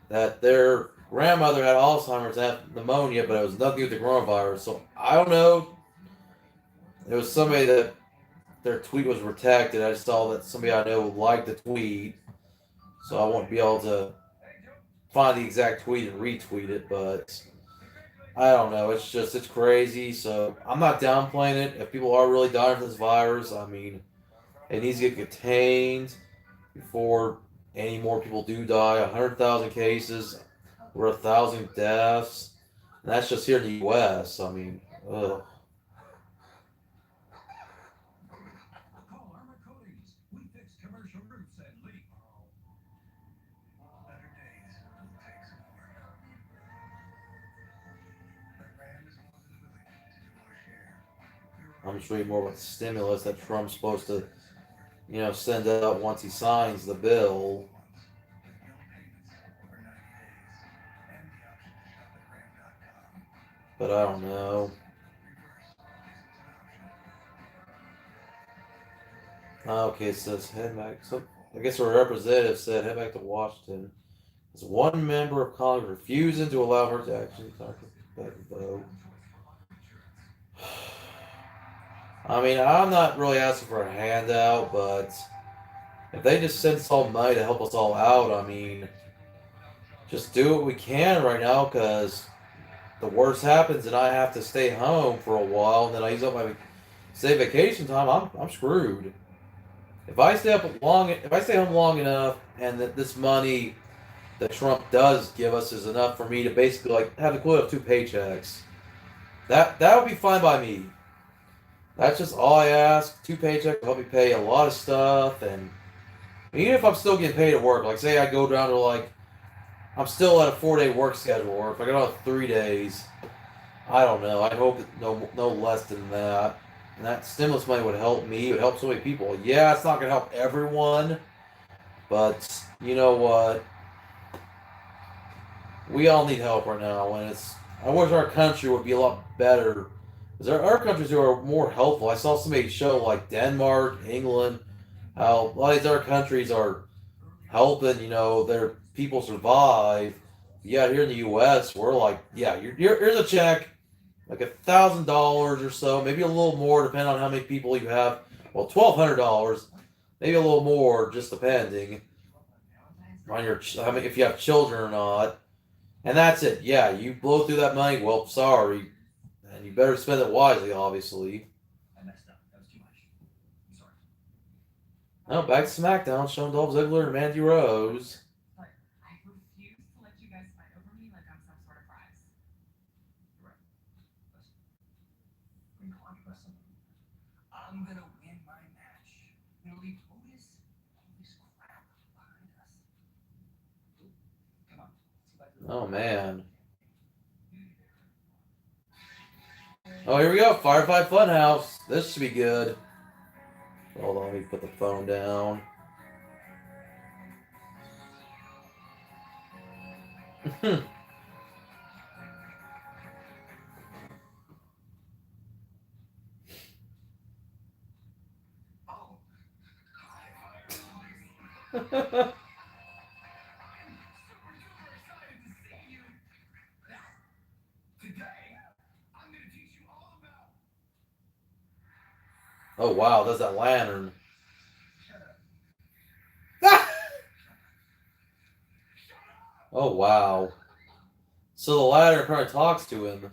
That their grandmother had Alzheimer's and had pneumonia, but it was nothing with the coronavirus." So I don't know. There was somebody that their tweet was protected. I just saw that somebody I know liked the tweet, so I won't be able to find the exact tweet and retweet it. But I don't know. It's crazy. So I'm not downplaying it. If people are really dying from this virus, I mean, it needs to get contained before any more people do die. 100,000 cases, we're 1,000 deaths, and that's just here in the U.S. I mean, ugh. I'm just reading more about the stimulus that Trump's supposed to, send out once he signs the bill. But I don't know. Okay, it says head back. So I guess our representative said head back to Washington. As one member of Congress refusing to allow her to actually vote. I mean, I'm not really asking for a handout, but if they just send some money to help us all out, I mean, just do what we can right now, because the worst happens and I have to stay home for a while, and then I use up my vacation time. I'm screwed. If I stay home long enough, and that this money that Trump does give us is enough for me to basically like have the equivalent of 2 paychecks, that would be fine by me. That's just all I ask. 2 paychecks will help me pay a lot of stuff, and even if I'm still getting paid at work, like say I go down to like I'm still at a 4-day work schedule, or if I go down to 3 days, I don't know. I hope no less than that. And that stimulus money would help me. It would help so many people. Yeah, it's not gonna help everyone, but you know what? We all need help right now, and I wish our country would be a lot better. Because there are countries who are more helpful. I saw somebody show like Denmark, England, how a lot of these other countries are helping, their people survive. Yeah, here in the U.S., we're like, yeah, here's a check, like $1,000 or so, maybe a little more, depending on how many people you have. Well, $1,200, maybe a little more, just depending on if you have children or not. And that's it. Yeah, you blow through that money. Well, sorry, and you better spend it wisely, obviously. Now back to SmackDown, showing Dolph Ziggler and Mandy Rose. Oh man. Oh, here we go. Firefly Funhouse. This should be good. Hold on, let me put the phone down. Oh wow, there's that lantern. Oh wow. So the lantern kind of talks to him.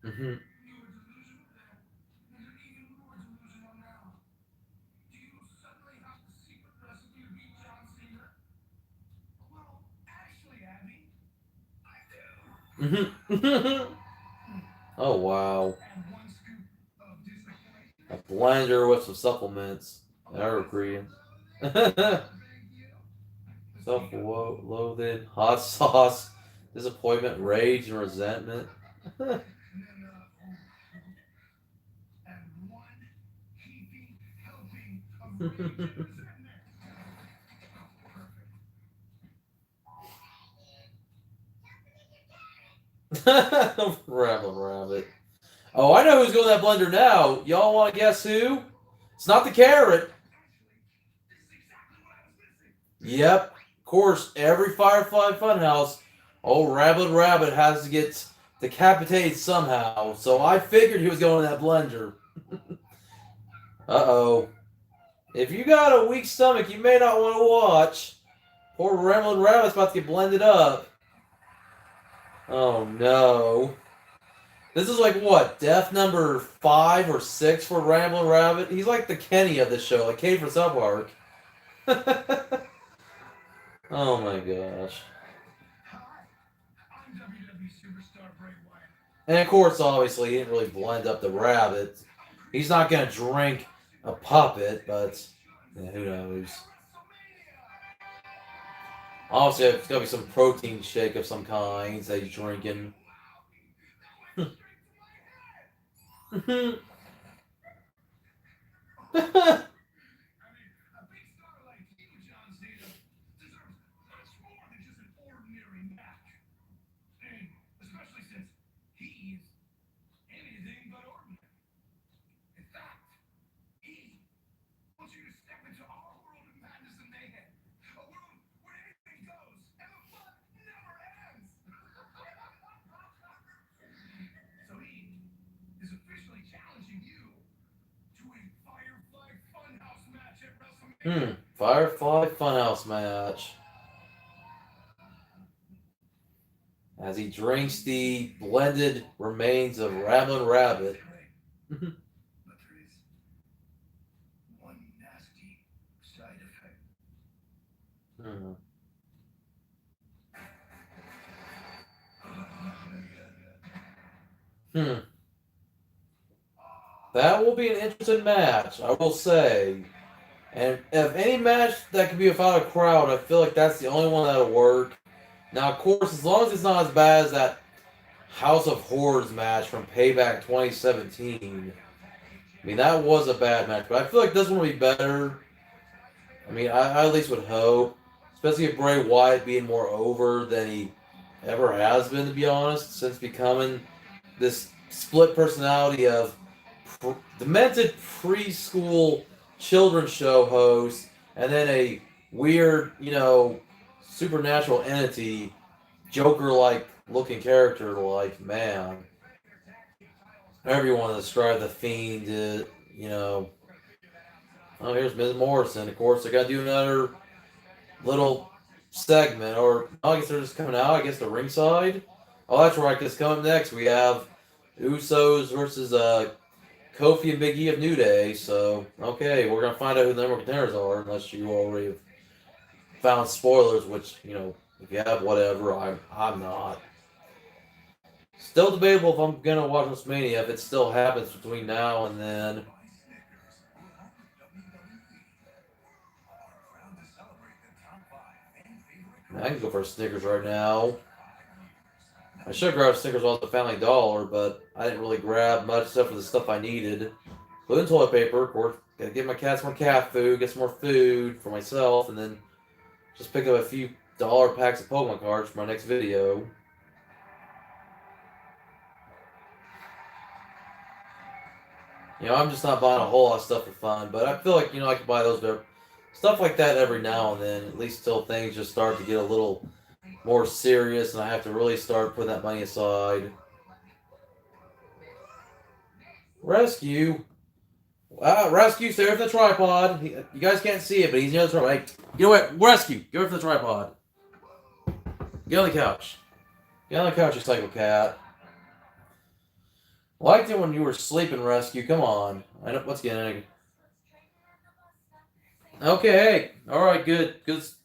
Mm-hmm. Mm-hmm. Oh wow. A blender with some supplements. I agree. Self-loathing, hot sauce, disappointment, rage, and resentment. Rabbit. Oh, I know who's going to that blender now. Y'all want to guess who? It's not the carrot. Yep. Of course, every Firefly Funhouse, old Rabbit has to get decapitated somehow. So I figured he was going in that blender. Uh-oh. If you got a weak stomach, you may not want to watch. Poor Ramblin' Rabbit's about to get blended up. Oh no. This is like what, death number 5 or 6 for Ramblin' Rabbit? He's like the Kenny of this show, like Kenny from South Park. Oh my gosh. And of course, obviously, he didn't really blend up the rabbit. He's not going to drink a puppet, but yeah, who knows. Obviously, it's going to be some protein shake of some kind that he's drinking. Firefly Funhouse match. As he drinks the blended remains of Ramblin' Rabbit. But there is one nasty side effect. That will be an interesting match, I will say. And if any match that can be without a crowd, I feel like that's the only one that'll work. Now, of course, as long as it's not as bad as that House of Horrors match from Payback 2017. I mean, that was a bad match, but I feel like this one will be better. I mean, I at least would hope. Especially with Bray Wyatt being more over than he ever has been, to be honest, since becoming this split personality of demented preschool children's show host and then a weird, supernatural entity, Joker-like looking character, like, man. However you want to describe the Fiend, Oh, here's Ms. Morrison. Of course, they're going to do another little segment, or I guess they're just coming out. I guess the ringside. Oh, that's right. Because coming next, we have Usos versus Kofi and Big E of New Day. So, okay, we're going to find out who the number one contenders are, unless you already have found spoilers, which, if you have, whatever. I'm not. Still debatable if I'm going to watch WrestleMania, if it still happens between now and then. I can go for a Snickers right now. I should grab Snickers off the Family Dollar, but I didn't really grab much except for the stuff I needed. Including toilet paper, of course. Gotta give my cats more cat food, get some more food for myself, and then just pick up a few dollar packs of Pokemon cards for my next video. I'm just not buying a whole lot of stuff for fun, but I feel like, I can buy those stuff like that every now and then, at least till things just start to get a little more serious and I have to really start putting that money aside. Rescue. Rescue, stay with the tripod. You guys can't see it, but he's near the tripod. Hey, get away. Rescue. Get away from the tripod. Get on the couch. Get on the couch, you psycho cat. Liked it when you were sleeping, Rescue. Come on. I know what's getting. Okay, hey. Alright, good.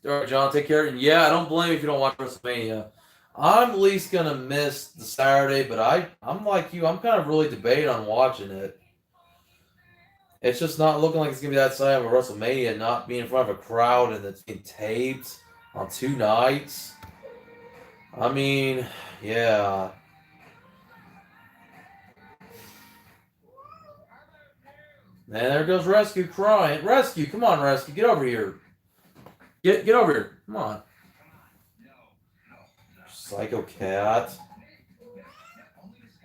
Alright, John, take care. And yeah, I don't blame you if you don't watch WrestleMania. I'm at least going to miss the Saturday, but I'm like you. I'm kind of really debating on watching it. It's just not looking like it's going to be that side of a WrestleMania, not being in front of a crowd and it's being taped on 2 nights. I mean, yeah. And there goes Rescue crying. Rescue, come on, Rescue, get over here. Get over here. Come on. Psycho cat.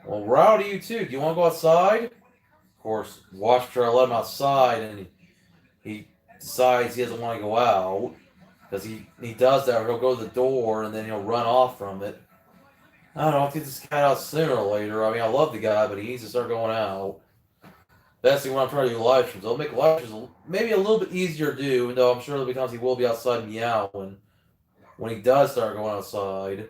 Well, Rowdy, you too. Do you want to go outside? Of course, Watch Patrol let him outside, and he decides he doesn't want to go out. Because he does that, he'll go to the door and then he'll run off from it. I don't know, I'll get this cat out sooner or later. I mean, I love the guy, but he needs to start going out. That's when I'm trying to do live streams. I'll make live streams maybe a little bit easier to do, even though I'm sure there'll be times he will be outside meowing when he does start going outside.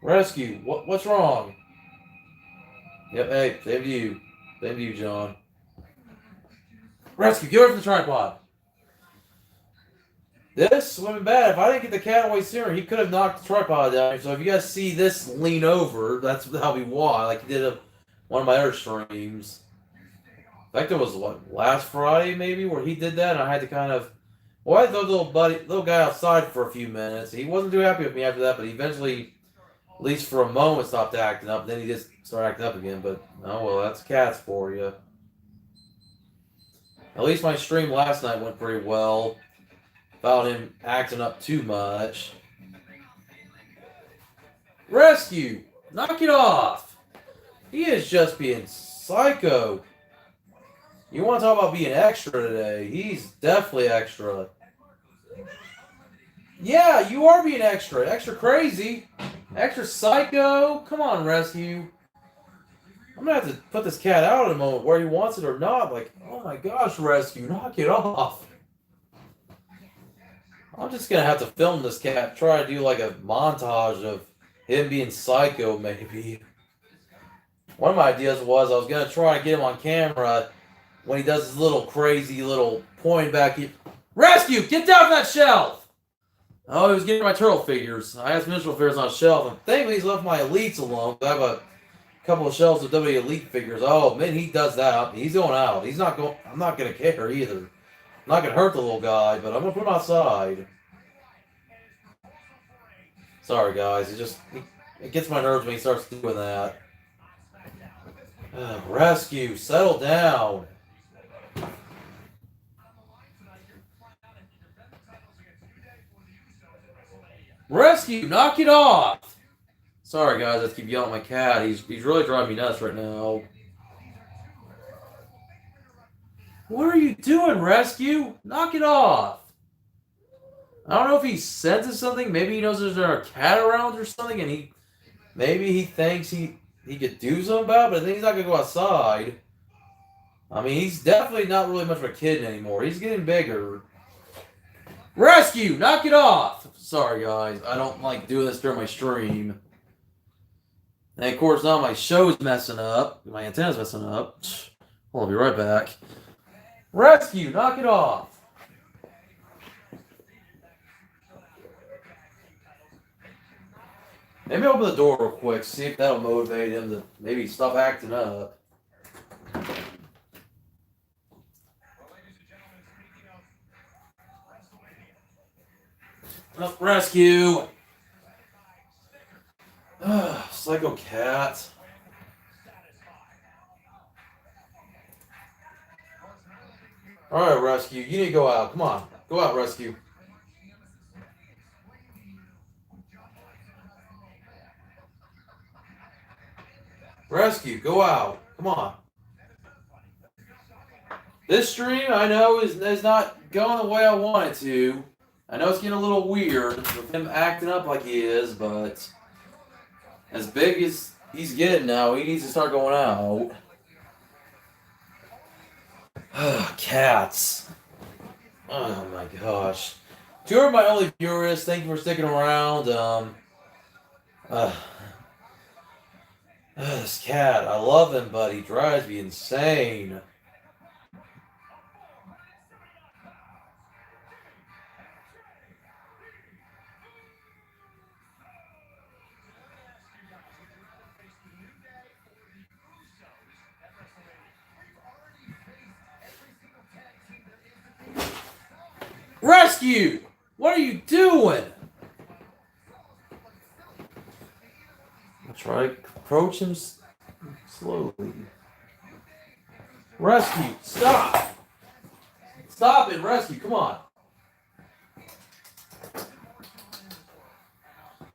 Rescue, what's wrong? Yep, hey, same to you. Same to you, John. Rescue, get away from the tripod. This would have been bad. If I didn't get the cat away sooner, he could have knocked the tripod down. So if you guys see this lean over, that's how we why. Like he did one of my other streams. In fact, it was what, last Friday maybe, where he did that, and I had to kind of. Well, I had the little guy outside for a few minutes. He wasn't too happy with me after that, but he eventually, at least for a moment, stopped acting up. Then he just started acting up again. But oh well, that's cats for you. At least my stream last night went pretty well. Without him acting up too much. Rescue! Knock it off! He is just being psycho. You want to talk about being extra today? He's definitely extra. Yeah, you are being extra. Extra crazy. Extra psycho. Come on, Rescue. I'm going to have to put this cat out in a moment, where he wants it or not. Like, oh my gosh, Rescue, knock it off. I'm just going to have to film this cat, try to do like a montage of him being psycho, maybe. One of my ideas was I was going to try to get him on camera when he does his little crazy little point back. Rescue! Get down from that shelf! Oh, he was getting my turtle figures. I have some turtle figures on a shelf, and thankfully he's left my elites alone. I have a couple of shelves of WWE Elite figures. Oh, man, he does that. He's going out. He's not going. I'm not going to care either. I'm not going to hurt the little guy, but I'm going to put him outside. Sorry, guys. It gets my nerves when he starts doing that. Rescue, settle down. Rescue, knock it off. Sorry, guys. I keep yelling at my cat. He's really driving me nuts right now. What are you doing, Rescue? Knock it off. I don't know if he senses something. Maybe he knows there's a cat around or something, and maybe he thinks he could do something about it, but I think he's not going to go outside. I mean, he's definitely not really much of a kid anymore. He's getting bigger. Rescue! Knock it off! Sorry, guys. I don't like doing this during my stream. And, of course, now my show's messing up. My antenna's messing up. I'll be right back. Rescue! Knock it off! Maybe open the door real quick, see if that'll motivate him to maybe stop acting up. Rescue! Psycho cat. Alright, Rescue, you need to go out. Come on. Go out, Rescue. Rescue, go out. Come on. This stream, I know, is not going the way I want it to. I know it's getting a little weird with him acting up like he is, but as big as he's getting now, he needs to start going out. Cats. Oh my gosh. Two of my only viewers, thank you for sticking around. This cat, I love him, but he drives me insane. Rescue! What are you doing? I'll try to approach him slowly. Rescue! Stop! Stop it, Rescue! Come on!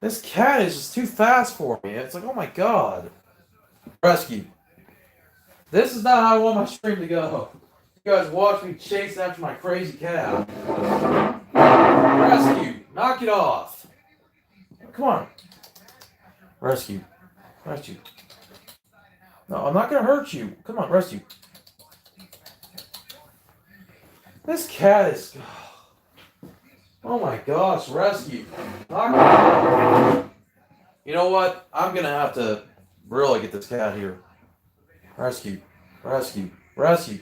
This cat is just too fast for me. It's like, oh my god. Rescue. This is not how I want my stream to go. You guys watch me chase after my crazy cat. Rescue. Knock it off. Come on. Rescue. Rescue. No, I'm not going to hurt you. Come on, rescue. This cat is... Oh my gosh, rescue. Knock it off. You know what? I'm going to have to really get this cat here. Rescue. Rescue. Rescue.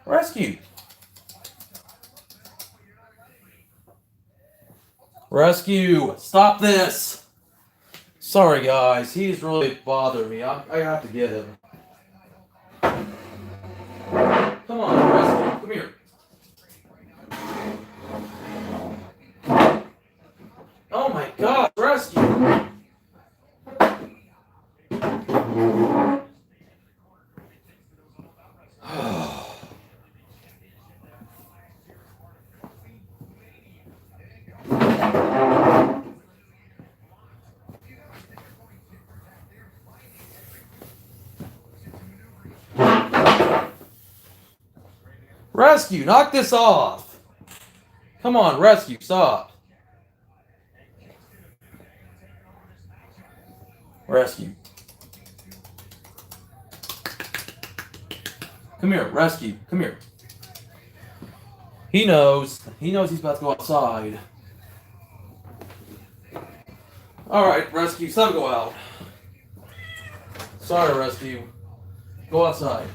Rescue. Rescue. Stop this. Sorry, guys. He's really bothering me. I have to get him. Come on, rescue. Come here. Oh my God, rescue. Rescue, knock this off. Come on, rescue, stop. Rescue. Come here, rescue, come here. He knows he's about to go outside. Alright, rescue, it's time to go out. Sorry, rescue. Go outside.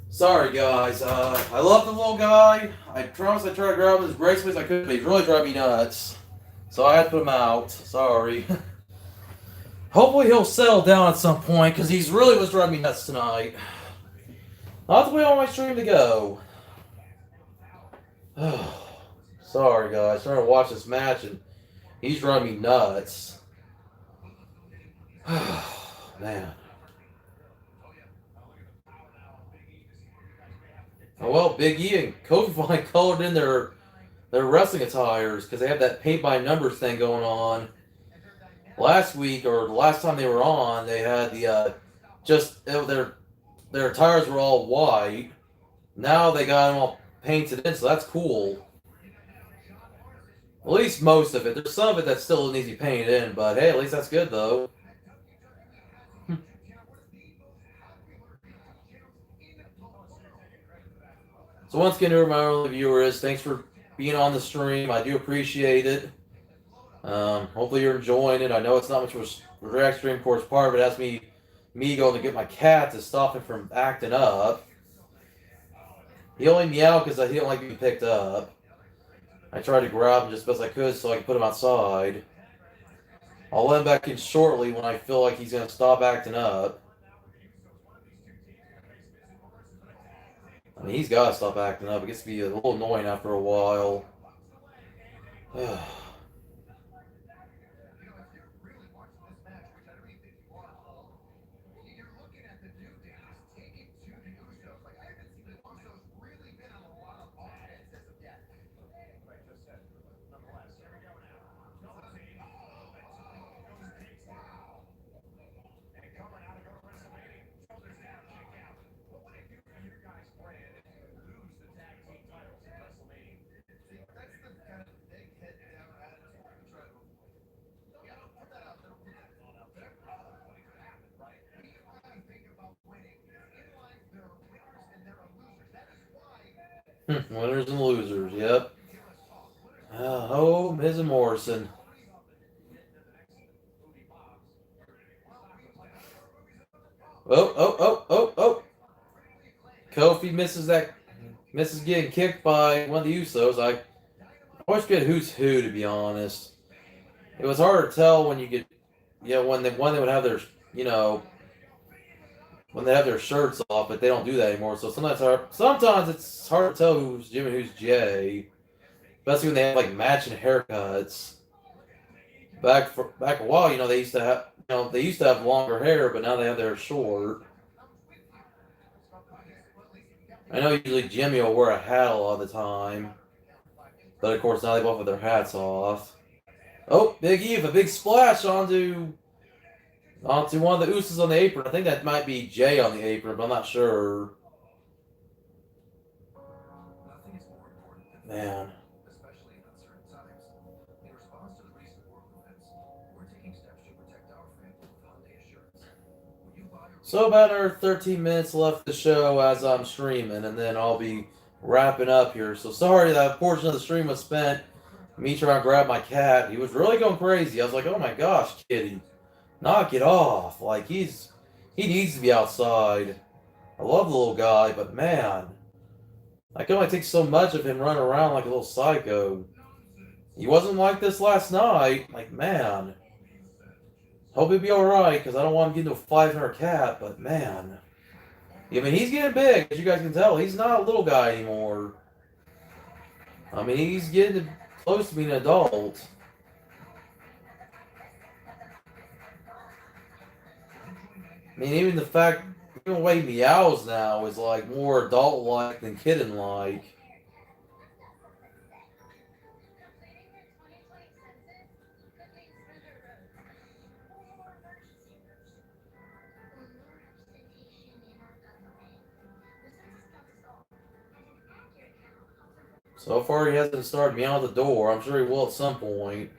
Sorry, guys. I love the little guy. I promise I tried to grab him as gracefully as I could, but he's really driving me nuts. So I had to put him out. Sorry. Hopefully he'll settle down at some point, because he's really was driving me nuts tonight. Not the way I want my stream to go. Sorry, guys. Trying to watch this match, and he's driving me nuts. Man. Oh, well, Big E and Kofi finally colored in their wrestling attires because they have that paint by numbers thing going on. Last week, or the last time they were on, they had the their attires were all white. Now they got them all painted in, so that's cool. At least most of it. There's some of it that still needs to be painted in, but hey, at least that's good though. So once again, to my only viewers, thanks for being on the stream. I do appreciate it. Hopefully you're enjoying it. I know it's not much of a drag stream, of course. Part of it has me going to get my cat to stop him from acting up. He only meowed because he don't like being picked up. I tried to grab him just as best I could so I could put him outside. I'll let him back in shortly when I feel like he's going to stop acting up. I mean, he's got to stop acting up. It gets to be a little annoying after a while. Winners and losers, yep. Oh, Miz and Morrison. Oh. Kofi misses getting kicked by one of the Usos. I always forget who's who, to be honest. It was hard to tell when you could, when they would have their, when they have their shirts off, but they don't do that anymore. So sometimes it's hard to tell who's Jim and who's Jay, especially when they have like matching haircuts. Back a while, they used to have longer hair, but now they have their short. I know usually Jimmy will wear a hat a lot of the time, but of course now they both have their hats off. Oh, Big E with a big splash onto one of the Usos on the apron. I think that might be Jay on the apron, but I'm not sure. Nothing is more important than Man. especially in uncertain times. In response to the recent world events, we're taking steps to protect our family with Hyundai Assurance. When you buy or So about another 13 minutes left of the show as I'm streaming, and then I'll be wrapping up here. So sorry that portion of the stream was spent me trying to grab my cat. He was really going crazy. I was like, oh my gosh, kitty, knock it off. Like he needs to be outside. I love the little guy, but man, I can only take so much of him running around like a little psycho. He wasn't like this last night. Like, man. Hope he'll be alright, because I don't want him getting to a 500 cat, but man. I mean, he's getting big, as you guys can tell. He's not a little guy anymore. I mean, he's getting close to being an adult. I mean, even the fact, even the way he meows now is like more adult-like than kitten-like. So far, he hasn't started meowing at the door. I'm sure he will at some point.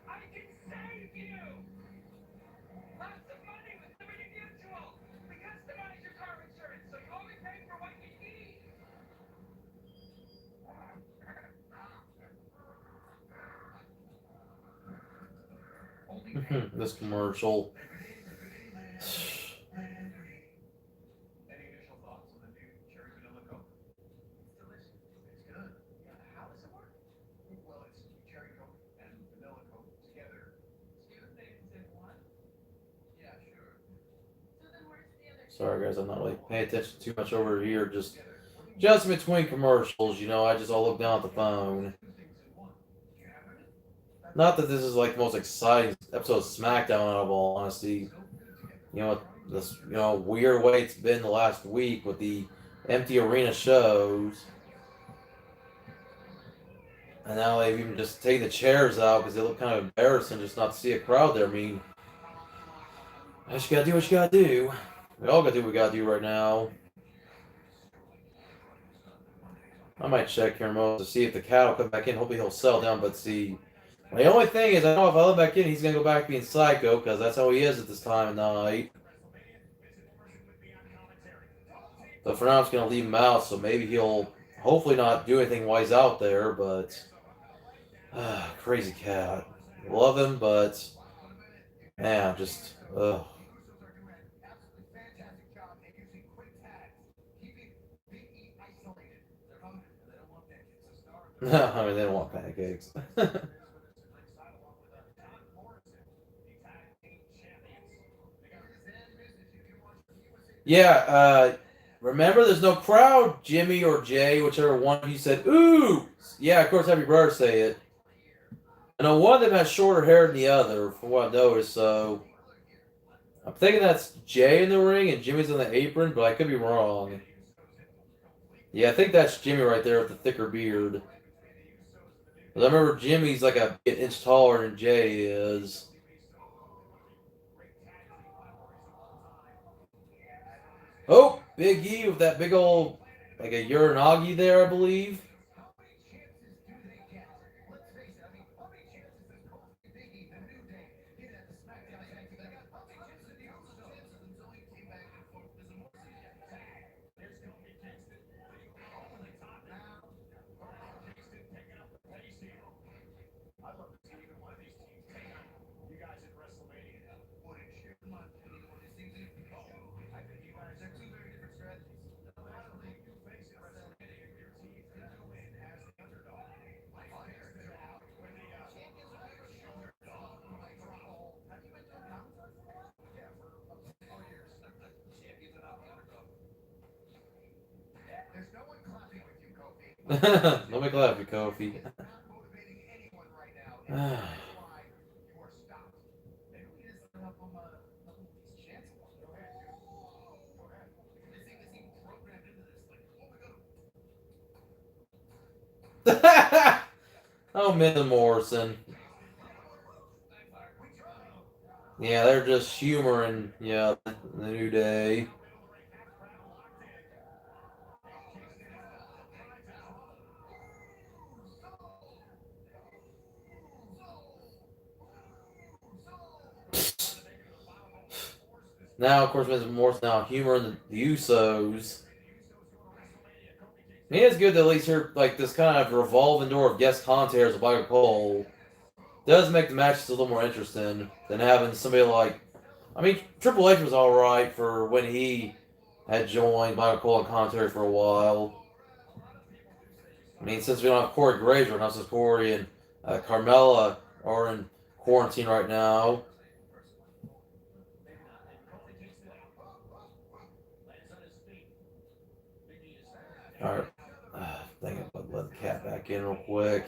I can save you! Lots of money with Liberty Mutual! We customize your car insurance so you only pay for what you need! This commercial. any initial thoughts on the new cherry vanilla Coke? It's delicious. It's good. Yeah, how does it work? Well, it's cherry Coke and vanilla Coke together. Excuse me, say what? Yeah, sure. So then where's the other? Sorry, guys, I'm not really paying attention too much over here. Just in between commercials, I just all look down at the phone. Not that this is like the most exciting episode of SmackDown out of all honesty. This weird way it's been the last week with the empty arena shows. And now they've even just taken the chairs out because they look kind of embarrassing just not to see a crowd there. I mean, I just gotta do what you gotta do. We all gotta do what we gotta do right now. I might check here in a moment to see if the cat will come back in. Hopefully he'll settle down, but see. The only thing is, I know if I let him back in, he's gonna go back being psycho because that's how he is at this time of night. But for now, I'm just gonna leave him out, so maybe he'll hopefully not do anything while he's out there. But crazy cat, love him, but man, just I mean, they don't want pancakes. Yeah, remember, there's no crowd, Jimmy or Jay, whichever one of you said, ooh! Yeah, of course, have your brother say it. I know one of them has shorter hair than the other, from what I noticed, so I'm thinking that's Jay in the ring and Jimmy's on the apron, but I could be wrong. Yeah, I think that's Jimmy right there with the thicker beard. Because I remember Jimmy's like an inch taller than Jay is. Oh, Big E with that big old, like a Uranagi there, I believe. Don't make laugh, you Kofi. Not motivating anyone right now. And that's why you are stopped. Maybe we just help him these chants a little. Go ahead, dude. Go ahead. This thing programmed into this. Like, oh my god. Oh, Miz and Morrison. Yeah, they're just humoring, yeah, the New Day. Now, of course, Miz and Morrison now humoring the Usos. I mean, it's good to at least hear like this kind of revolving door of guest commentators with Michael Cole. Does make the matches a little more interesting than having somebody like. I mean, Triple H was all right for when he had joined Michael Cole in commentary for a while. I mean, since we don't have Corey Graves right now, since Corey and Carmella are in quarantine right now. Alright. Dang it, but let the cat back in real quick.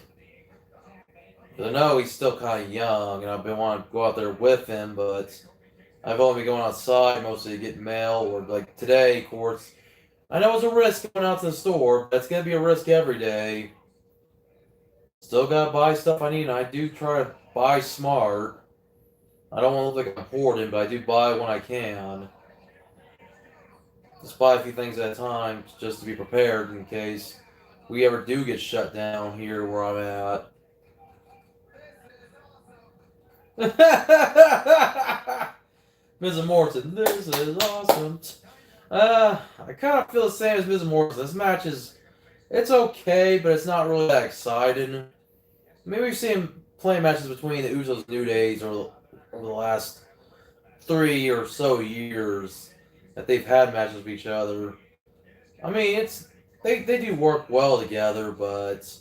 I know he's still kind of young, and I've been wanting to go out there with him, but I've only been going outside mostly to get mail, or like today, of course. I know it's a risk going out to the store, but it's going to be a risk every day. Still got to buy stuff I need, and I do try to buy smart. I don't want to look like I'm hoarding, but I do buy when I can. Just buy a few things at a time, just to be prepared in case we ever do get shut down here where I'm at. Ms. Morrison, this is awesome. I kind of feel the same as Ms. Morrison. This match it's okay, but it's not really that exciting. Maybe we've seen plenty of matches between the Usos and New Days over the last 3 or so years that they've had matches with each other. I mean, they do work well together, but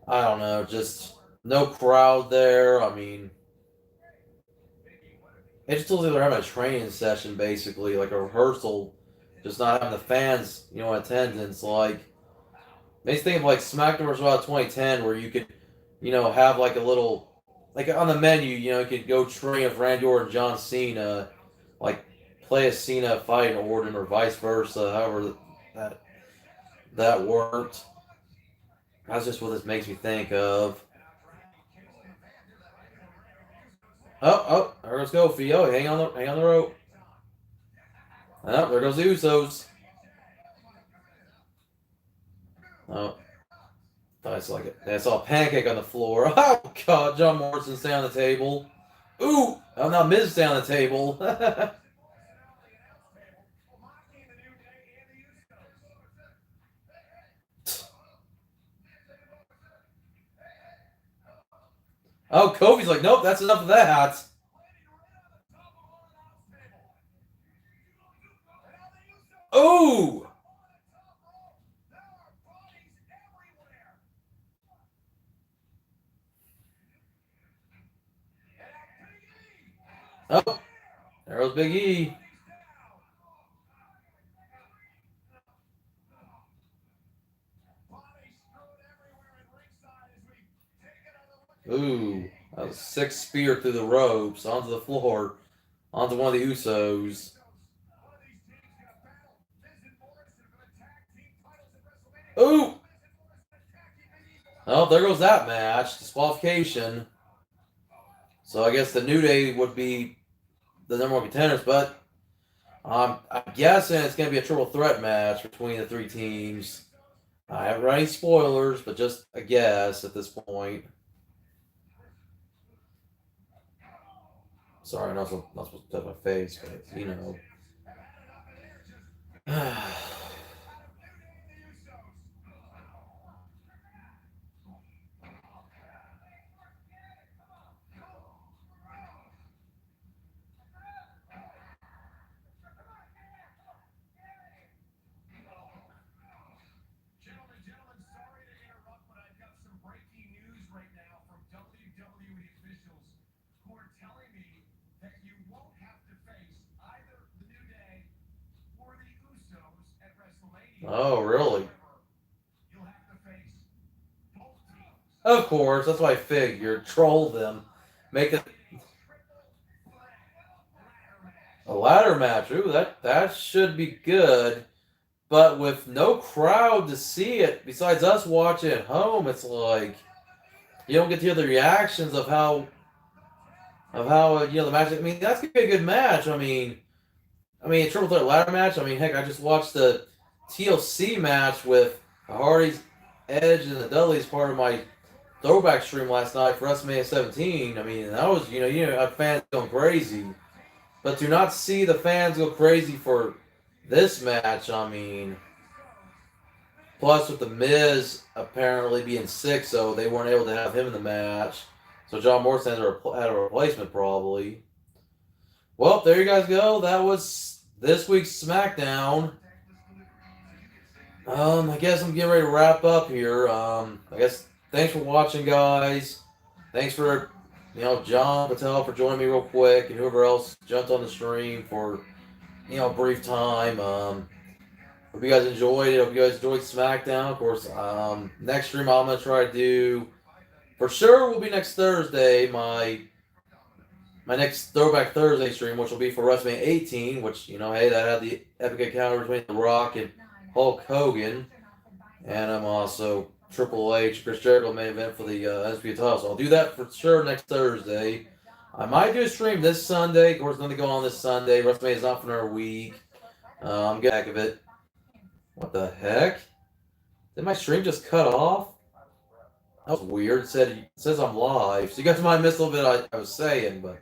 I don't know, just no crowd there. I mean, it just looks like they're having a training session, basically, like a rehearsal, just not having the fans, in attendance. Like, makes me think of like SmackDown vs. Raw 2010, where you could, have like a little, like on the menu, you could go train with Randy Orton, John Cena, like play a Cena fighting Orton or vice versa, however that worked. That's just what this makes me think of. There goes Kofi. Oh, hang on the rope. Oh, there goes the Usos. Oh, I saw I saw a pancake on the floor. Oh God, John Morrison stay on the table. Ooh, oh, now Miz stay on the table. Oh, Kofi's like, nope, that's enough of that. Ooh. Oh, there goes Big E. Ooh, that was 6 spear through the ropes onto the floor, onto one of the Usos. Ooh. Oh, there goes that match. Disqualification. So I guess the New Day would be the number one contenders, but I'm guessing it's going to be a triple threat match between the 3 teams. I haven't read any spoilers, but just a guess at this point. Sorry, I'm not supposed to touch my face, but Gentlemen, sorry to interrupt, but I've got some breaking news right now from WWE officials who are telling me that you won't have to face either the New Day or the Usos at WrestleMania. Oh, really? You'll have to face Of course, that's what I figured. Troll them. Make it a ladder match. Ooh, that should be good. But with no crowd to see it, besides us watching at home, it's like you don't get to hear the reactions of how the match. I mean, that's gonna be a good match. I mean, a triple threat ladder match. I mean, heck, I just watched the TLC match with the Hardys, Edge, and the Dudleys part of my throwback stream last night for WrestleMania 17. I mean, that was fans going crazy, but to not see the fans go crazy for this match, I mean, plus with the Miz apparently being sick, so they weren't able to have him in the match. So John Morrison had a replacement probably. Well, there you guys go. That was this week's SmackDown. I guess I'm getting ready to wrap up here. I guess thanks for watching, guys. Thanks for, John Patel for joining me real quick, and whoever else jumped on the stream for, a brief time. Hope you guys enjoyed it. Hope you guys enjoyed SmackDown. Of course, next stream I'm gonna try to do for sure will be next Thursday. My next Throwback Thursday stream, which will be for WrestleMania 18, which, hey, that had the epic encounter between The Rock and Hulk Hogan. And I'm also Triple H, Chris Jericho main event for the NXT title. So I'll do that for sure next Thursday. I might do a stream this Sunday. Of course, nothing going on this Sunday. WrestleMania is not for another week. I'm getting back of it. What the heck? Did my stream just cut off? That was weird. It says I'm live. So you guys might miss a little bit I was saying, but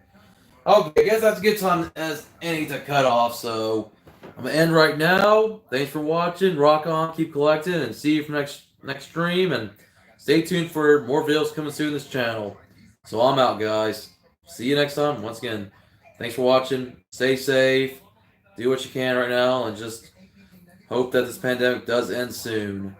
okay, I guess that's a good time as any to cut off. So I'm gonna end right now. Thanks for watching. Rock on, keep collecting, and see you for next stream. And stay tuned for more videos coming soon to this channel. So I'm out, guys. See you next time. Once again, thanks for watching. Stay safe. Do what you can right now, and just hope that this pandemic does end soon.